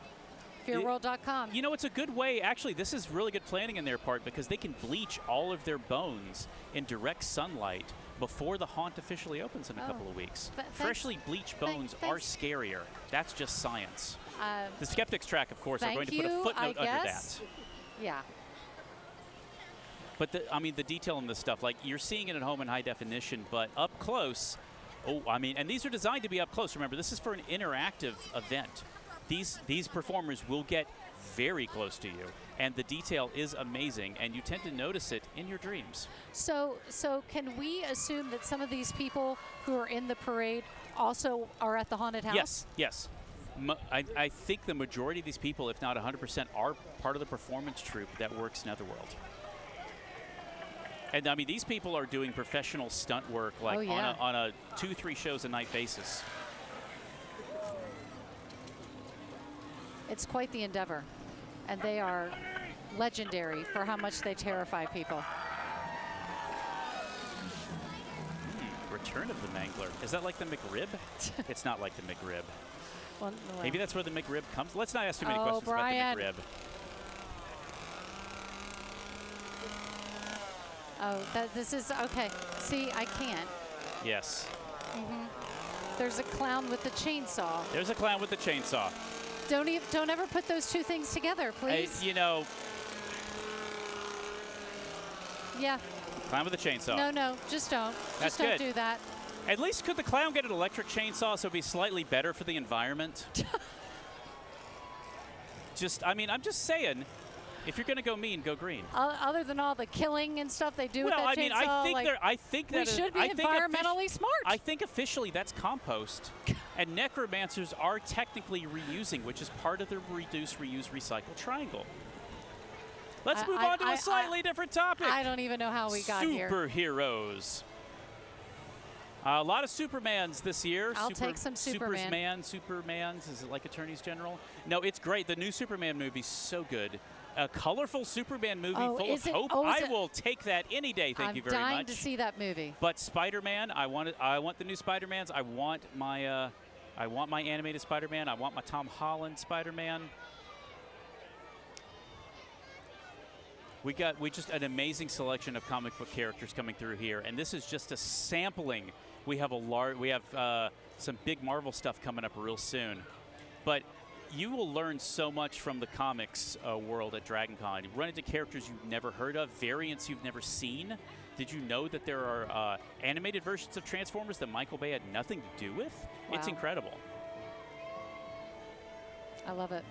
FearWorld.com. You know, it's a good way. Actually, this is really good planning on their part because they can bleach all of their bones in direct sunlight before the haunt officially opens in a couple of weeks. Freshly bleached bones are scarier. That's just science. The Skeptics track, of course, are going to put a footnote under that. Yeah. But I mean, the detail in this stuff, like you're seeing it at home in high definition, but up close, and these are designed to be up close. Remember, this is for an interactive event. These performers will get very close to you, and the detail is amazing, and you tend to notice it in your dreams. So can we assume that some of these people who are in the parade also are at the haunted house? Yes. I think the majority of these people, if not 100%, are part of the performance troupe that works Netherworld. And I mean, these people are doing professional stunt work, like on a 2-3 shows a night basis. It's quite the endeavor, and they are legendary for how much they terrify people. Return of the Mangler. Is that like the McRib? It's not like the McRib. Well, maybe that's where the McRib comes. Let's not ask too many questions Brian. about the McRib. Oh, this is okay. See, I can't. Yes. There's a clown with the chainsaw. There's a clown with the chainsaw. Don't ever put those two things together, please. You know. Yeah. Clown with a chainsaw. No, just don't. That's just don't good. do that. At least could the clown get an electric chainsaw so it'd be slightly better for the environment? I mean, I'm just saying, if you're going to go mean, go green. Other than all the killing and stuff they do with that chainsaw, I think we should be environmentally smart. I think officially that's compost, and necromancers are technically reusing, which is part of the reduce, reuse, recycle triangle. Let's move on to a slightly different topic. I don't even know how we got here. Superheroes. A lot of Supermans this year. I'll take some Superman. Supermans. Is it like Attorneys General? No, it's great. The new Superman movie's so good. A colorful Superman movie full of hope. I will take that any day. Thank you very much. I'm dying to see that movie. But Spider-Man, I want the new Spider-Mans. I want my animated Spider-Man. I want my Tom Holland Spider-Man. We just an amazing selection of comic book characters coming through here, and this is just a sampling. We have some big Marvel stuff coming up real soon, but you will learn so much from the comics world at DragonCon. You run into characters you've never heard of, variants you've never seen. Did you know that there are animated versions of Transformers that Michael Bay had nothing to do with? Wow. It's incredible. I love it.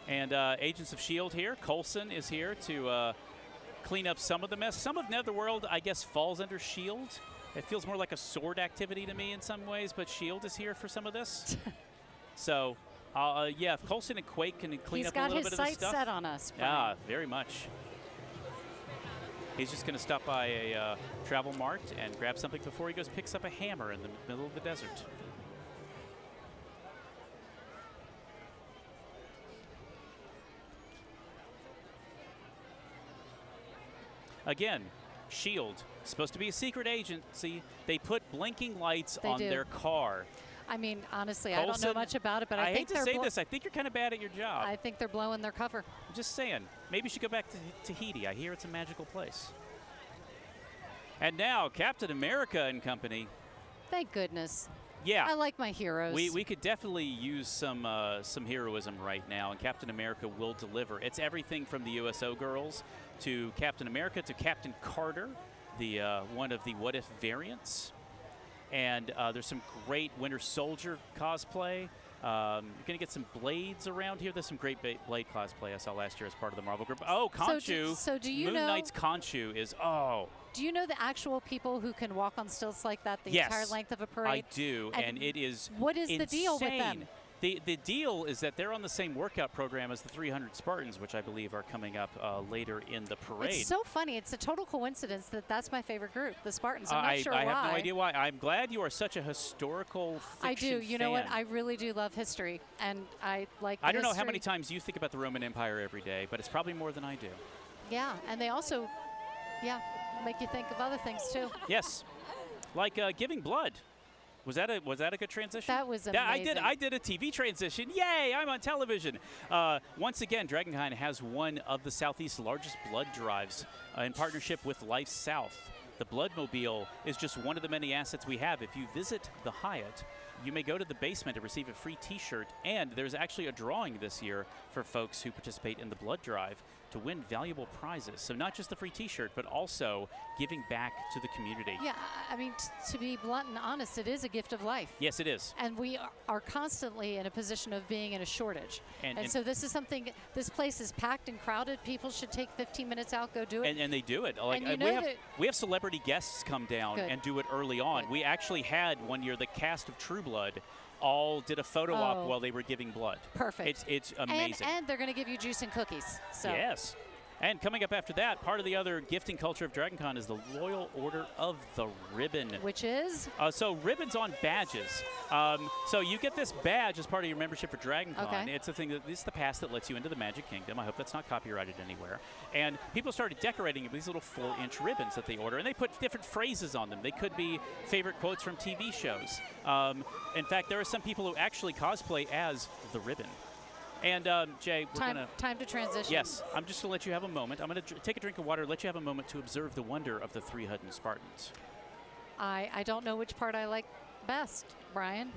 And Agents of S.H.I.E.L.D. here. Coulson is here to clean up some of the mess. Some of Netherworld, I guess, falls under S.H.I.E.L.D. It feels more like a sword activity to me in some ways, but S.H.I.E.L.D. is here for some of this. So, yeah, if Coulson and Quake can clean up a little bit of the stuff. He's got his sights set on us. Yeah, very much. He's just going to stop by a Travel Mart and grab something before he goes picks up a hammer in the middle of the desert. Again, S.H.I.E.L.D., supposed to be a secret agency. They put blinking lights on their car. I mean, honestly, Coulson, I don't know much about it, but I think hate to say this. I think you're kind of bad at your job. I think they're blowing their cover. I'm just saying. Maybe you should go back to Tahiti. I hear it's a magical place. And now, Captain America and company. Thank goodness. Yeah. I like my heroes. We could definitely use some heroism right now, and Captain America will deliver. It's everything from the USO girls to Captain America to Captain Carter, the one of the What If variants. And there's some great Winter Soldier cosplay. You're going to get some Blades around here. There's some great Blade cosplay I saw last year as part of the Marvel group. Oh, Khonshu. So do you Moon know? Knight's Khonshu is, Do you know the actual people who can walk on stilts like that the entire length of a parade? I do, and it is What is insane. the deal with them? The deal is that they're on the same workout program as the 300 Spartans, which I believe are coming up later in the parade. It's so funny. It's a total coincidence that that's my favorite group, the Spartans. I'm not sure why. I have no idea why. I'm glad you are such a historical fiction I do. You know fan. what? I really do love history, and I like I don't know how many times you think about the Roman Empire every day, but it's probably more than I do. Yeah, and they also, make you think of other things, too. Yes, like giving blood. Was that a good transition? That was amazing. I did a TV transition. Yay, I'm on television. Once again, DragonCon has one of the Southeast's largest blood drives in partnership with Life South. The Bloodmobile is just one of the many assets we have. If you visit the Hyatt, you may go to the basement to receive a free T-shirt, and there's actually a drawing this year for folks who participate in the blood drive. to win valuable prizes. So not just the free t-shirt, but also giving back to the community. Yeah, I mean, to be blunt and honest, it is a gift of life. Yes, it is. And we are constantly in a position of being in a shortage. And so this is something, this place is packed and crowded. People should take 15 minutes out, go do it. And they do it. Like, and you know we have celebrity guests come down and do it early on. Good. We actually had one year the cast of True Blood all did a photo op while they were giving blood. Perfect. It's amazing. And they're going to give you juice and cookies. So. Yes. And coming up after that, part of the other gifting culture of DragonCon is the Loyal Order of the Ribbon. Which is? So ribbons on badges. So you get this badge as part of your membership for DragonCon. Okay. It's a thing that this is the pass that lets you into the Magic Kingdom. I hope that's not copyrighted anywhere. And people started decorating it with these little 4-inch ribbons that they order, and they put different phrases on them. They could be favorite quotes from TV shows. In fact, there are some people who actually cosplay as the Ribbon. And Jay, we're time to transition. Yes, I'm just going to let you have a moment. I'm going to take a drink of water, let you have a moment to observe the wonder of the 3 Hutton Spartans. I don't know which part I like best, Brian.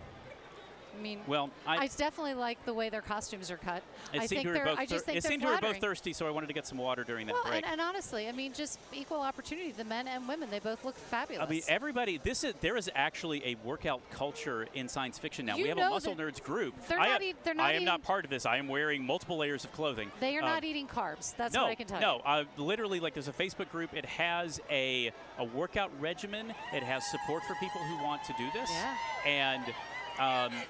I mean, well, I definitely like the way their costumes are cut. It seemed we were both thirsty, so I wanted to get some water during that break. And honestly, I mean, just equal opportunity. The men and women, they both look fabulous. I mean, everybody. There is actually a workout culture in science fiction now. You we have a Muscle Nerds group. I am not part of this. I am wearing multiple layers of clothing. They are not eating carbs. That's what I can tell you. No, literally, like there's a Facebook group. It has a workout regimen. It has support for people who want to do this. Yeah. And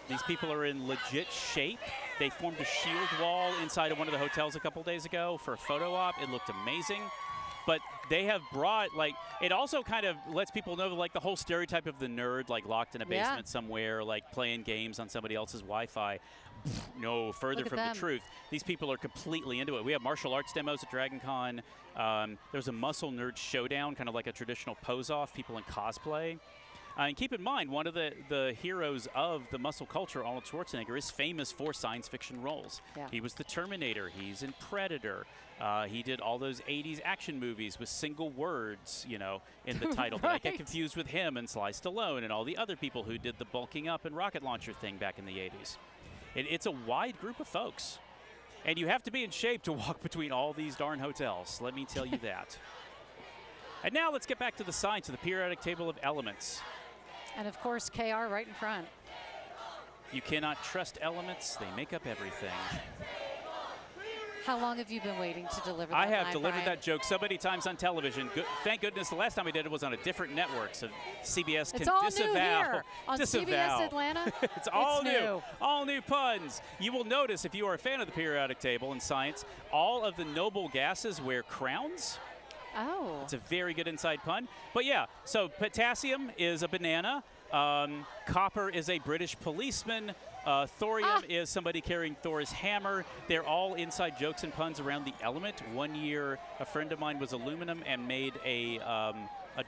these people are in legit shape. They formed a shield wall inside of one of the hotels a couple days ago for a photo op. It looked amazing. But they have brought, like, it also kind of lets people know, like, the whole stereotype of the nerd, like, locked in a basement somewhere, like, playing games on somebody else's Wi-Fi. No further from the truth. These people are completely into it. We have martial arts demos at DragonCon. There's a muscle nerd showdown, kind of like a traditional pose-off, people in cosplay. And keep in mind, one of the heroes of the muscle culture, Arnold Schwarzenegger, is famous for science fiction roles. Yeah. He was the Terminator. He's in Predator. He did all those 80s action movies with single words, you know, in the title. But I get confused with him and Sly Stallone and all the other people who did the bulking up and rocket launcher thing back in the 80s. It's a wide group of folks. And you have to be in shape to walk between all these darn hotels. Let me tell you that. And now let's get back to the science of the periodic table of elements. And of course, KR right in front. You cannot trust elements. They make up everything. How long have you been waiting to deliver that? I have delivered that joke so many times on television. Thank goodness the last time we did it was on a different network, so CBS can disavow. It's all new here on CBS Atlanta. It's all new. All new puns. You will notice, if you are a fan of the periodic table and science, all of the noble gases wear crowns. Oh. It's a very good inside pun. But yeah, so potassium is a banana. Copper is a British policeman. Thorium is somebody carrying Thor's hammer. They're all inside jokes and puns around the element. One year, a friend of mine was aluminum and made a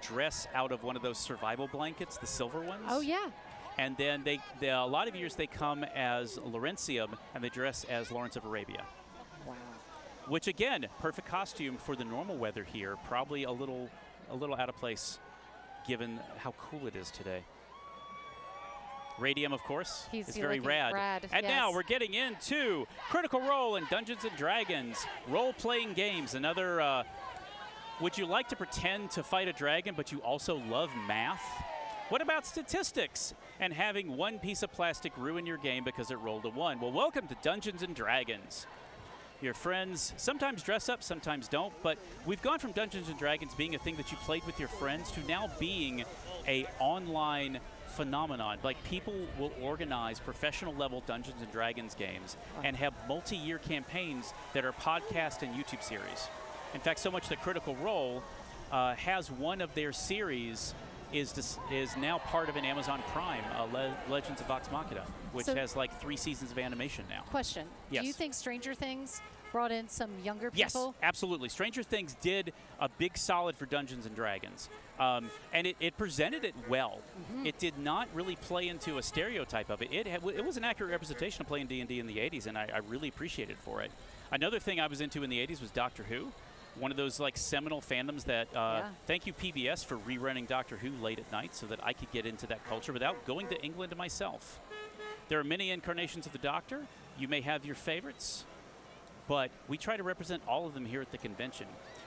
dress out of one of those survival blankets, the silver ones. Oh, yeah. And then a lot of years they come as Laurentium and they dress as Lawrence of Arabia. Wow. Which again, perfect costume for the normal weather here. Probably a little out of place, given how cool it is today. Radium, of course, is very rad. And now we're getting into Critical Role and Dungeons & Dragons. Role-playing games. Another, would you like to pretend to fight a dragon, but you also love math? What about statistics and having one piece of plastic ruin your game because it rolled a 1? Well, welcome to Dungeons & Dragons. Your friends sometimes dress up, sometimes don't, but we've gone from Dungeons & Dragons being a thing that you played with your friends to now being a online phenomenon. Like, people will organize professional level Dungeons & Dragons games and have multi-year campaigns that are podcast and YouTube series. In fact, so much that Critical Role has one of their series is now part of an Amazon Prime, Legends of Vox Machina, which has like 3 seasons of animation now. Question. Yes. Do you think Stranger Things brought in some younger people? Yes, absolutely. Stranger Things did a big solid for Dungeons & Dragons. And it presented it well. Mm-hmm. It did not really play into a stereotype of it. It was an accurate representation of playing D&D in the 80s, and I really appreciated it for it. Another thing I was into in the 80s was Doctor Who. One of those like seminal fandoms that thank you PBS for rerunning Doctor Who late at night so that I could get into that culture without going to England myself. There are many incarnations of the Doctor. You may have your favorites. but we try to represent all of them here at the convention.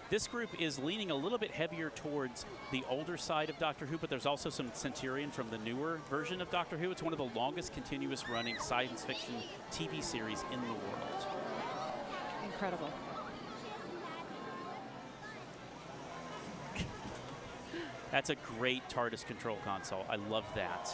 This group is leaning a little bit heavier towards the older side of Doctor Who, but there's also some Centurion from the newer version of Doctor Who. It's one of the longest continuous running science fiction TV series in the world. Incredible. That's a great TARDIS control console. I love that.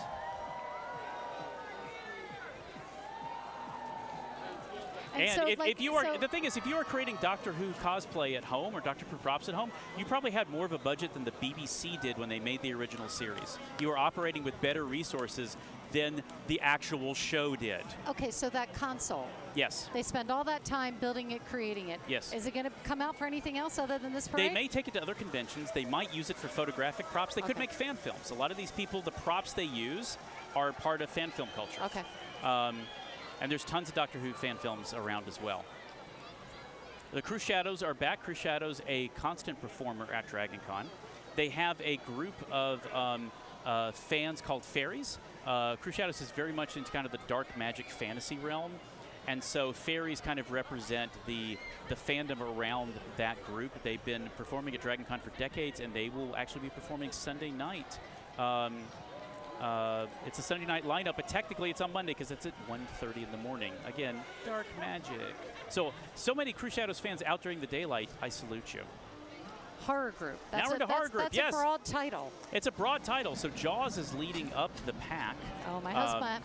And so, if you are, the thing is, if you are creating Doctor Who cosplay at home or Doctor Who props at home, you probably had more of a budget than the BBC did when they made the original series. You are operating with better resources than the actual show did. Okay, so that console. Yes. They spend all that time building it, creating it. Yes. Is it going to come out for anything else other than this parade? They may take it to other conventions. They might use it for photographic props. They could make fan films. A lot of these people, the props they use are part of fan film culture. Okay. And there's tons of Doctor Who fan films around as well. The Crew Shadows are back. Crew Shadows, a constant performer at Dragon Con. They have a group of fans called Fairies. Crew Shadows is very much into kind of the dark magic fantasy realm. And so Fairies kind of represent the fandom around that group. They've been performing at Dragon Con for decades, and they will actually be performing Sunday night. It's a Sunday night lineup, but technically it's on Monday because it's at 1:30 in the morning. Again, dark magic. So many Crew Shadows fans out during the daylight. I salute you. Horror group. Now we're into horror group. That's yes. a broad title. It's a broad title. So Jaws is leading up the pack. Oh, my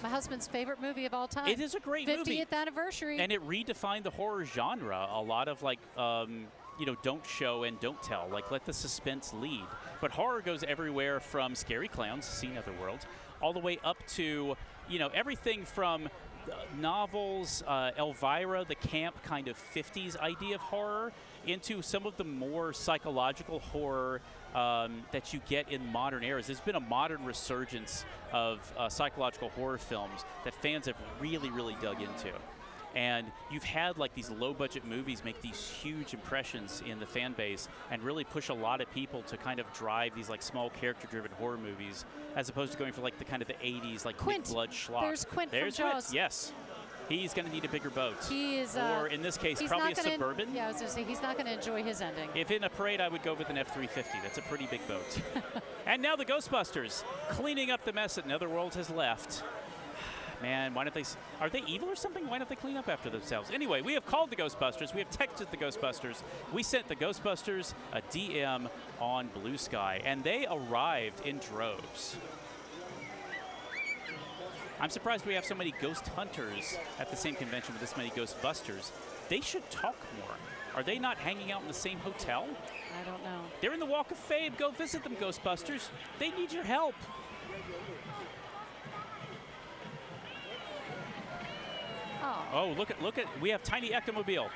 husband's favorite movie of all time. It is a great 50th movie. 50th anniversary. And it redefined the horror genre. A lot of like, don't show and don't tell. Like, let the suspense lead. But horror goes everywhere from scary clowns, see Netherworld, all the way up to, everything from novels, Elvira, the camp kind of 50s idea of horror, into some of the more psychological horror that you get in modern eras. There's been a modern resurgence of psychological horror films that fans have really, really dug into. And you've had like these low-budget movies make these huge impressions in the fan base and really push a lot of people to kind of drive these like small character-driven horror movies, as opposed to going for like the kind of the 80s like big blood schlock. There's Quint from Jaws. Yes. He's going to need a bigger boat. He is, or in this case, probably a Suburban. Yeah, I was going to say, he's not going to enjoy his ending. If in a parade, I would go with an F-350. That's a pretty big boat. And now the Ghostbusters, cleaning up the mess that Netherworld has left. Man, why don't they? Are they evil or something? Why don't they clean up after themselves? Anyway, we have called the Ghostbusters. We have texted the Ghostbusters. We sent the Ghostbusters a DM on Blue Sky, and they arrived in droves. I'm surprised we have so many ghost hunters at the same convention with this many Ghostbusters. They should talk more. Are they not hanging out in the same hotel? I don't know. They're in the Walk of Fame. Go visit them, Ghostbusters. They need your help. Oh, look at, we have tiny Ectomobile.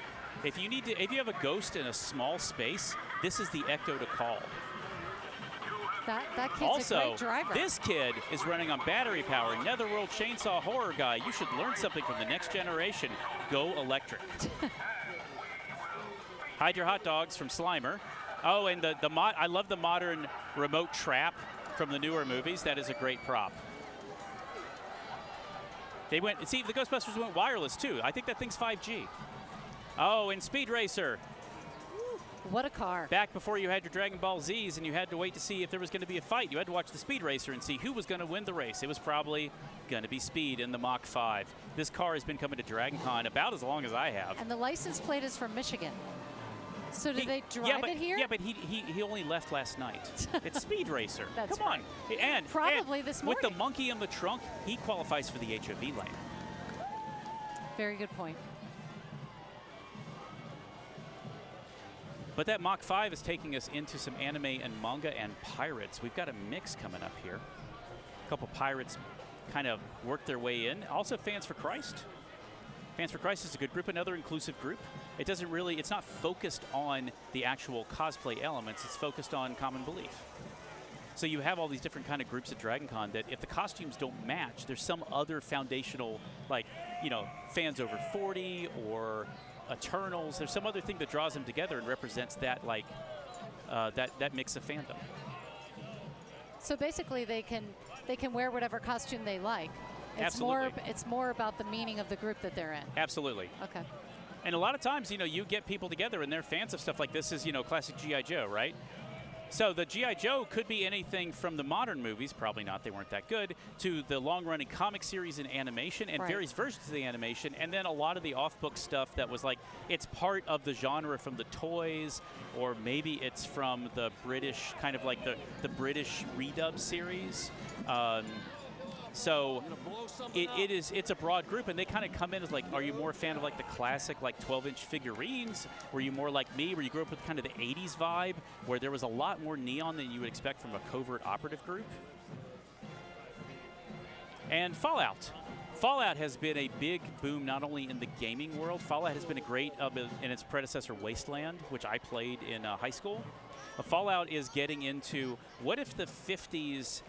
If you have a ghost in a small space, this is the Ecto to call. That kid's also, a great driver. This kid is running on battery power. Netherworld Chainsaw Horror Guy. You should learn something from the next generation. Go electric. Hide your hot dogs from Slimer. Oh, and I love the modern remote trap from the newer movies. That is a great prop. The Ghostbusters went wireless, too. I think that thing's 5G. Oh, and Speed Racer. What a car. Back before you had your Dragon Ball Zs and you had to wait to see if there was going to be a fight, you had to watch the Speed Racer and see who was going to win the race. It was probably going to be Speed in the Mach 5. This car has been coming to Dragon Con about as long as I have. And the license plate is from Michigan. So did they drive it here? Yeah, but he only left last night. It's Speed Racer. That's Come on. And probably this morning. With the monkey in the trunk, he qualifies for the HOV lane. Very good point. But that Mach 5 is taking us into some anime and manga and pirates. We've got a mix coming up here. A couple pirates kind of work their way in. Also Fans for Christ. Fans for Christ is a good group, another inclusive group. It's not focused on the actual cosplay elements, it's focused on common belief. So you have all these different kind of groups at Dragon Con that if the costumes don't match, there's some other foundational, Fans Over 40 or Eternals. There's some other thing that draws them together and represents that, that mix of fandom. So basically they can wear whatever costume they like. Absolutely. It's more about the meaning of the group that they're in. Absolutely. Okay. And a lot of times, you know, you get people together and they're fans of stuff like this is, you know, classic G.I. Joe, right? So the G.I. Joe could be anything from the modern movies, probably not, they weren't that good, to the long-running comic series and animation and various versions of the animation, and then a lot of the off-book stuff that was like, it's part of the genre from the toys, or maybe it's from the British, kind of like the British redub series. So it's a broad group, and they kind of come in as like, are you more a fan of like the classic like 12-inch figurines? Were you more like me, where you grew up with kind of the 80s vibe, where there was a lot more neon than you would expect from a covert operative group? And Fallout. Fallout has been a big boom not only in the gaming world. Fallout has been a great in its predecessor Wasteland, which I played in high school. Fallout is getting into what if the 50s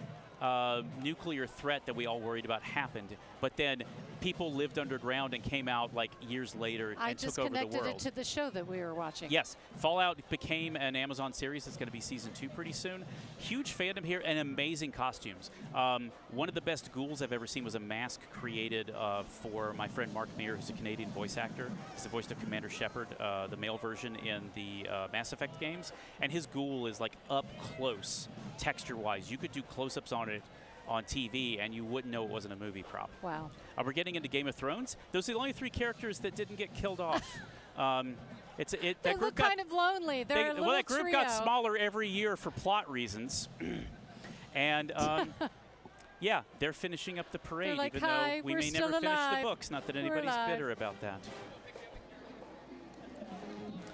nuclear threat that we all worried about happened, but then people lived underground and came out like years later and took over the world. I just connected it to the show that we were watching. Yes, Fallout became an Amazon series. It's going to be season 2 pretty soon. Huge fandom here and amazing costumes. One of the best ghouls I've ever seen was a mask created for my friend Mark Meir, who's a Canadian voice actor. He's the voice of Commander Shepard, the male version in the Mass Effect games, and his ghoul is like up close, texture-wise. You could do close-ups on it on TV, and you wouldn't know it wasn't a movie prop. Wow. We're getting into Game of Thrones. Those are the only 3 characters that didn't get killed off. They look kind of lonely. They're a little that group trio. got smaller every year for plot reasons. And yeah, they're finishing up the parade, like, even though we may never finish the alive. books. Not that anybody's bitter about that.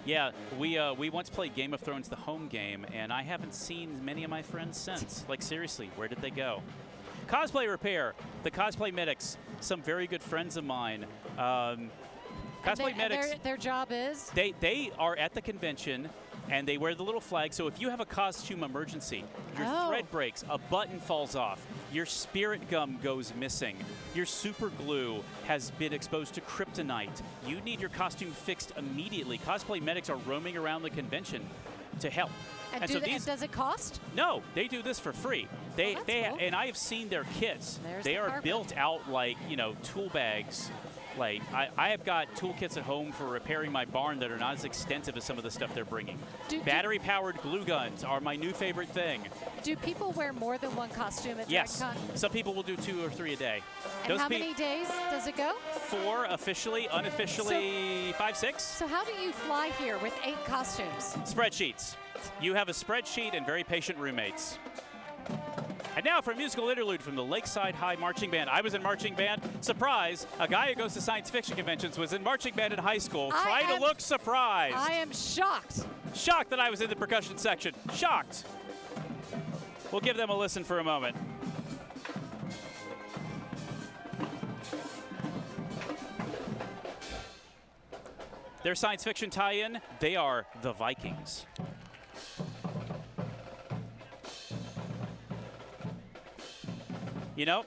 Yeah, we once played Game of Thrones, the home game, and I haven't seen many of my friends since. Like, seriously, where did they go? Cosplay Repair, the Cosplay Medics, some very good friends of mine. Cosplay Medics. Their job is? They are at the convention, and they wear the little flag. So if you have a costume emergency, your thread breaks, a button falls off, your spirit gum goes missing, your super glue has been exposed to kryptonite, you need your costume fixed immediately. Cosplay Medics are roaming around the convention to help. And does it cost? No, they do this for free. Cool. And I have seen their kits. They are built out like, you know, tool bags. Like, I have got toolkits at home for repairing my barn that are not as extensive as some of the stuff they're bringing. Battery-powered glue guns are my new favorite thing. Do people wear more than one costume at Yes. DragCon? Some people will do 2 or 3 a day. And how many days does it go? 4 officially, unofficially 5, 6. So how do you fly here with 8 costumes? Spreadsheets. You have a spreadsheet and very patient roommates. And now for a musical interlude from the Lakeside High Marching Band. I was in marching band. Surprise, a guy who goes to science fiction conventions was in marching band in high school. Try to look surprised. I am shocked. Shocked that I was in the percussion section. Shocked. We'll give them a listen for a moment. Their science fiction tie-in, they are the Vikings. You know,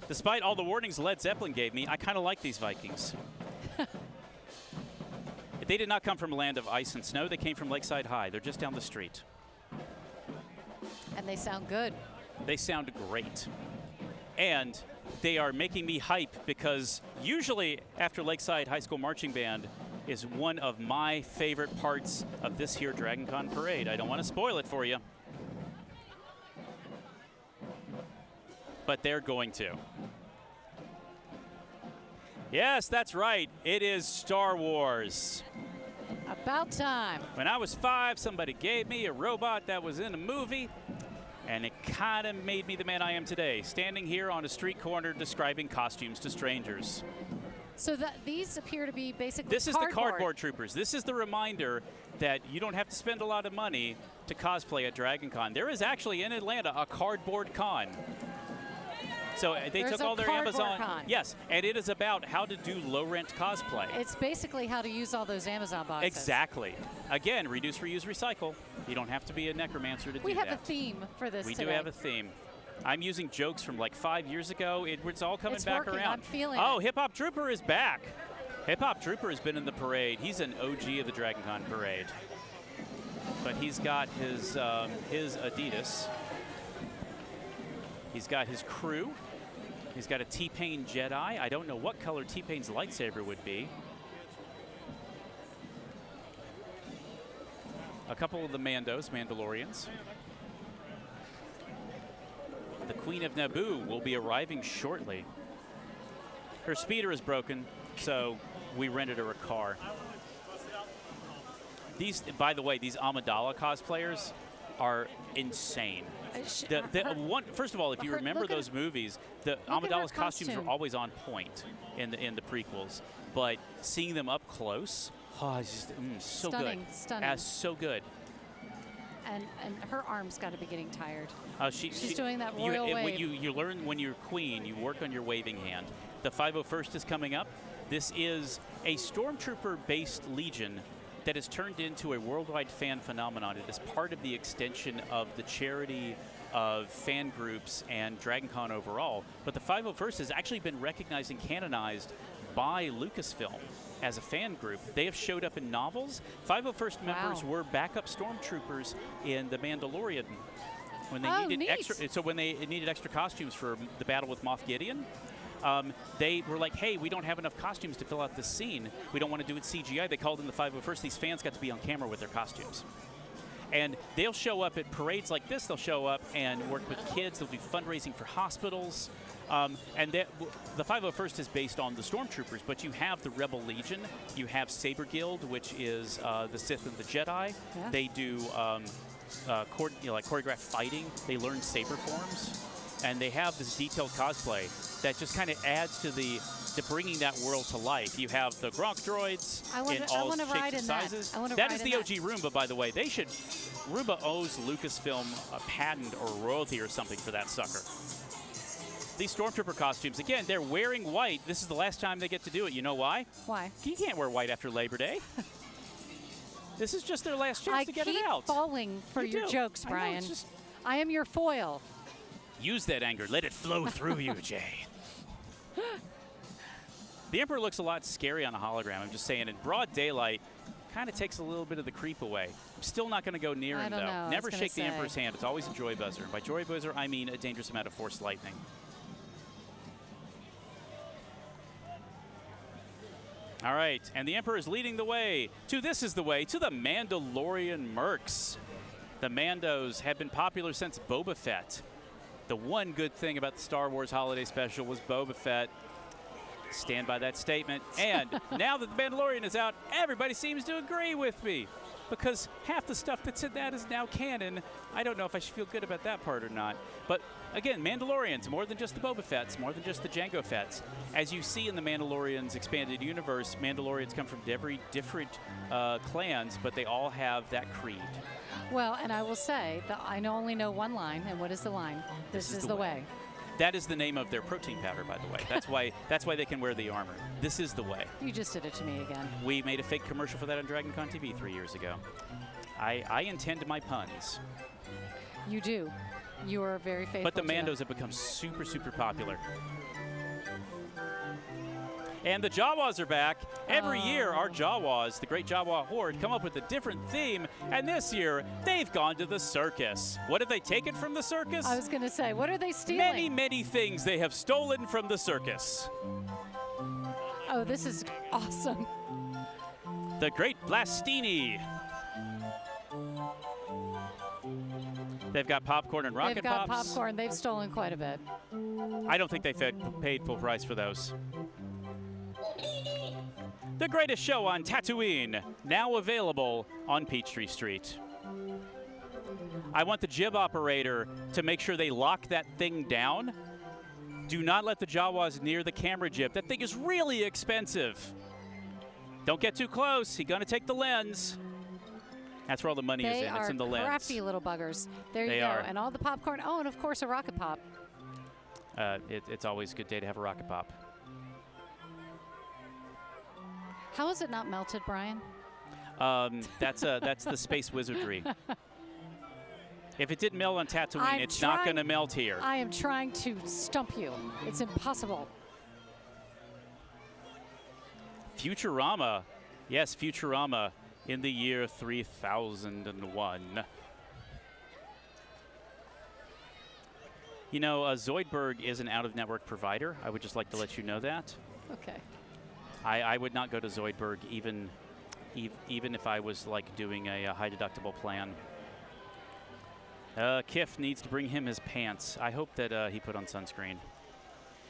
despite all the warnings Led Zeppelin gave me, I kind of like these Vikings. They did not come from a land of ice and snow. They came from Lakeside High. They're just down the street. And they sound good. They sound great. And they are making me hype because usually after Lakeside High School Marching Band is one of my favorite parts of this here Dragon Con parade. I don't want to spoil it for you. But they're going to. Yes, that's right. It is Star Wars. About time. When I was 5, somebody gave me a robot that was in a movie, and it kind of made me the man I am today, standing here on a street corner describing costumes to strangers. So these appear to be basically This is the Cardboard Troopers. This is the reminder that you don't have to spend a lot of money to cosplay at Dragon Con. There is actually in Atlanta a cardboard con. So they took all their Amazon. Con. Yes, and it is about how to do low-rent cosplay. It's basically how to use all those Amazon boxes. Exactly. Again, reduce, reuse, recycle. You don't have to be a necromancer to do that. We have a theme for this We today. do have a theme. I'm using jokes from like 5 years ago. It's all coming back working. around. I'm feeling Oh, it. Hip Hop Trooper is back. Hip Hop Trooper has been in the parade. He's an OG of the Dragon Con parade. But he's got his Adidas. He's got his crew. He's got a T-Pain Jedi. I don't know what color T-Pain's lightsaber would be. a couple of the Mandalorians. The Queen of Naboo will be arriving shortly. Her speeder is broken, so we rented her a car. These, by the way, these Amidala cosplayers are insane. First of all, if you remember those movies, the Amidala's costumes are always on point in the prequels. But seeing them up close, it's just so good. Stunning. So good. And her arm's got to be getting tired. She's doing that royal wave. You learn when you're queen, you work on your waving hand. The 501st is coming up. This is a Stormtrooper-based legion that has turned into a worldwide fan phenomenon. It is part of the extension of the charity of fan groups and Dragon Con overall. But the 501st has actually been recognized and canonized by Lucasfilm as a fan group. They have showed up in novels. 501st members were backup stormtroopers in The Mandalorian when they needed extra. So when they needed extra costumes for the battle with Moff Gideon, they were like, hey, we don't have enough costumes to fill out this scene. We don't want to do it CGI. They called in the 501st. These fans got to be on camera with their costumes. And they'll show up at parades like this. They'll show up and work with kids. They'll do fundraising for hospitals. And the 501st is based on the Stormtroopers, but you have the Rebel Legion. You have Saber Guild, which is the Sith and the Jedi. Yeah. They do choreographed fighting. They learn saber forms. And they have this detailed cosplay that just kind of adds to bringing that world to life. You have the Gronk droids in all shapes and sizes. That is the OG Roomba, by the way. Roomba owes Lucasfilm a patent or royalty or something for that sucker. These Stormtrooper costumes, again, they're wearing white. This is the last time they get to do it. You know why? Why? You can't wear white after Labor Day. This is just their last chance to get it out. I keep falling for your jokes, Brian. I am your foil. Use that anger. Let it flow through you, Jay. The Emperor looks a lot scary on a hologram. I'm just saying, in broad daylight, kind of takes a little bit of the creep away. I'm still not going to go near him, though. Never shake the Emperor's hand. It's always a joy buzzer. And by joy buzzer, I mean a dangerous amount of force lightning. All right, and the Emperor is leading the way to the Mandalorian Mercs. The Mandos have been popular since Boba Fett. The one good thing about the Star Wars Holiday Special was Boba Fett. Stand by that statement. And now that The Mandalorian is out, everybody seems to agree with me. Because half the stuff that's in that is now canon. I don't know if I should feel good about that part or not. But again, Mandalorians, more than just the Boba Fetts, more than just the Jango Fetts. As you see in the Mandalorian's expanded universe, Mandalorians come from very different clans, but they all have that creed. Well, and I will say that I only know one line, and what is the line? This is the way. That is the name of their protein powder, by the way. That's why they can wear the armor. This is the way. You just did it to me again. We made a fake commercial for that on Dragon Con TV 3 years ago. I intend my puns. You do. You are very faithful. But the Mandos have become super, super popular. And the Jawas are back. Every year, our Jawas, the Great Jawa Horde, come up with a different theme. And this year, they've gone to the circus. What have they taken from the circus? I was going to say, what are they stealing? Many, many things they have stolen from the circus. Oh, this is awesome. The Great Blastini. They've got popcorn and rocket pops. They've got popcorn. They've stolen quite a bit. I don't think they paid full price for those. The greatest show on Tatooine, now available on Peachtree Street. I want the jib operator to make sure they lock that thing down. Do not let the Jawas near the camera jib. That thing is really expensive. Don't get too close. He's going to take the lens. That's where all the money is in. It's in the lens. They are crafty little buggers. There you go. And all the popcorn. Oh, and of course a rocket pop. It's always a good day to have a rocket pop. How is it not melted, Brian? That's the space wizardry. If it didn't melt on Tatooine, it's not going to melt here. I am trying to stump you. It's impossible. Futurama. Yes, Futurama in the year 3001. You know, Zoidberg is an out-of-network provider. I would just like to let you know that. Okay. I would not go to Zoidberg even even if I was like doing a high deductible plan. Kiff needs to bring him his pants. I hope that he put on sunscreen.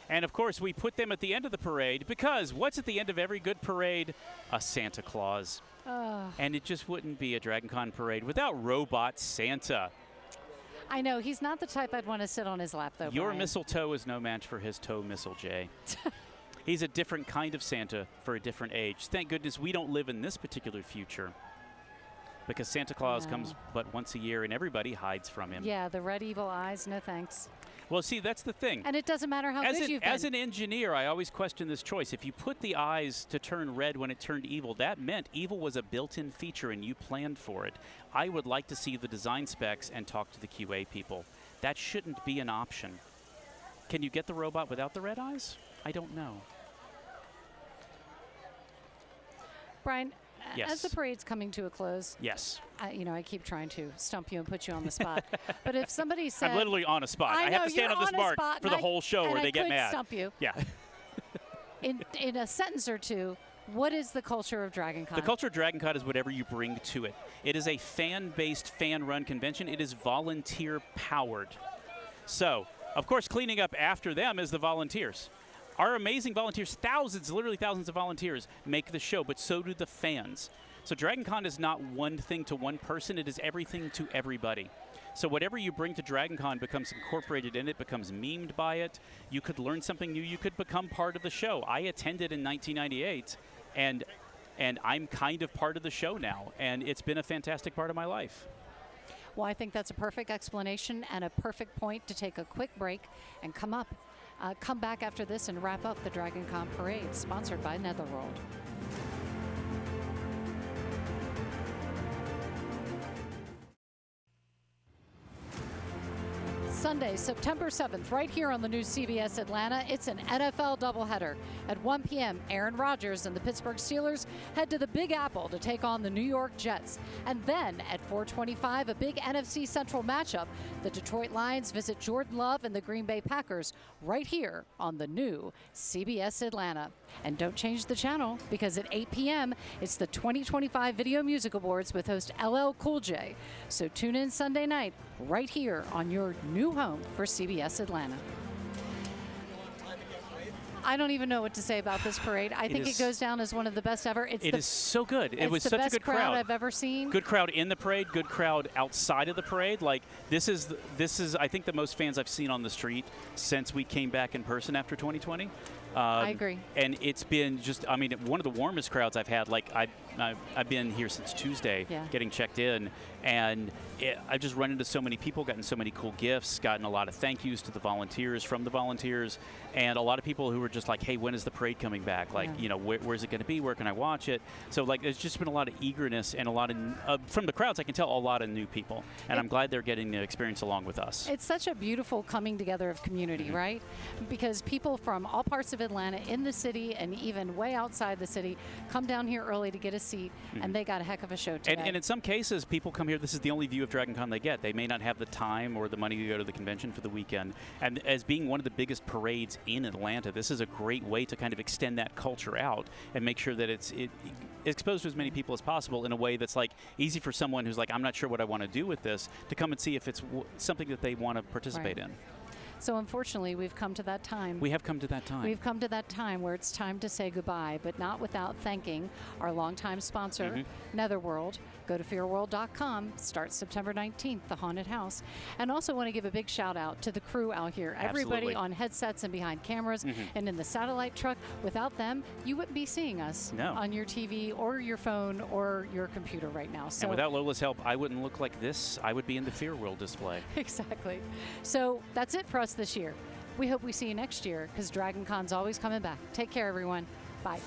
And, of course, we put them at the end of the parade because what's at the end of every good parade? A Santa Claus. And it just wouldn't be a Dragon Con parade without Robot Santa. I know. He's not the type I'd want to sit on his lap, though, Your Brian. mistletoe is no match for his toe missile, Jay. He's a different kind of Santa for a different age. Thank goodness we don't live in this particular future because Santa Claus comes but once a year and everybody hides from him. Yeah, the red evil eyes, no thanks. Well, see, that's the thing. And it doesn't matter how good you've been. As an engineer, I always question this choice. If you put the eyes to turn red when it turned evil, that meant evil was a built-in feature and you planned for it. I would like to see the design specs and talk to the QA people. That shouldn't be an option. Can you get the robot without the red eyes? I don't know. Brian, yes. As the parade's coming to a close, yes. I keep trying to stump you and put you on the spot. But if somebody said... I'm literally on a spot. I know, have to stand on this mark for the whole show where they get mad. I could stump you. Yeah. in a sentence or two, what is the culture of Dragon Con? The culture of Dragon Con is whatever you bring to it. It is a fan-based, fan-run convention. It is volunteer-powered. So, of course, cleaning up after them is the volunteers. Our amazing volunteers, thousands, literally thousands of volunteers, make the show, but so do the fans. So Dragon Con is not one thing to one person. It is everything to everybody. So whatever you bring to Dragon Con becomes incorporated in it, becomes memed by it. You could learn something new. You could become part of the show. I attended in 1998, and I'm kind of part of the show now, and it's been a fantastic part of my life. Well, I think that's a perfect explanation and a perfect point to take a quick break and come back after this and wrap up the Dragon Con Parade, sponsored by Netherworld. Sunday, September 7th, right here on the new CBS Atlanta, it's an NFL doubleheader. At 1 p.m., Aaron Rodgers and the Pittsburgh Steelers head to the Big Apple to take on the New York Jets. And then at 4:25, a big NFC Central matchup. The Detroit Lions visit Jordan Love and the Green Bay Packers right here on the new CBS Atlanta. And don't change the channel because at 8 p.m., it's the 2025 Video Music Awards with host LL Cool J. So tune in Sunday night right here on your new home for CBS Atlanta. I don't even know what to say about this parade. I think it goes down as one of the best ever. It is so good. It was such a good crowd. It's the best crowd I've ever seen. Good crowd in the parade, good crowd outside of the parade. Like this is I think the most fans I've seen on the street since we came back in person after 2020. I agree. And it's been just, I mean, one of the warmest crowds I've had. Like I've been here since Tuesday, getting checked in, and I've just run into so many people, gotten so many cool gifts, gotten a lot of thank yous to the volunteers, from the volunteers, and a lot of people who were just like, hey, when is the parade coming back? Like, you know, where's it going to be? Where can I watch it? So, like, there's just been a lot of eagerness and a lot of, from the crowds, I can tell a lot of new people, and I'm glad they're getting the experience along with us. It's such a beautiful coming together of community, right? Because people from all parts of Atlanta, in the city, and even way outside the city, come down here early to get a seat, and they got a heck of a show today. And in some cases, people come here, this is the only view of Dragon Con they get. They may not have the time or the money to go to the convention for the weekend. And as being one of the biggest parades in Atlanta, this is a great way to kind of extend that culture out and make sure that it's exposed to as many people as possible in a way that's like easy for someone who's like, I'm not sure what I want to do with this, to come and see if it's something that they want to participate in. So unfortunately, we've come to that time. We have come to that time. We've come to that time where it's time to say goodbye, but not without thanking our longtime sponsor, Netherworld. Go to fearworld.com. Starts September 19th, the haunted house. And also want to give a big shout out to the crew out here. Everybody on headsets and behind cameras and in the satellite truck. Without them, you wouldn't be seeing us on your TV or your phone or your computer right now. So and without Lola's help, I wouldn't look like this. I would be in the Fear World display. Exactly. So that's it for us this year. We hope we see you next year because Dragon Con's always coming back. Take care, everyone. Bye.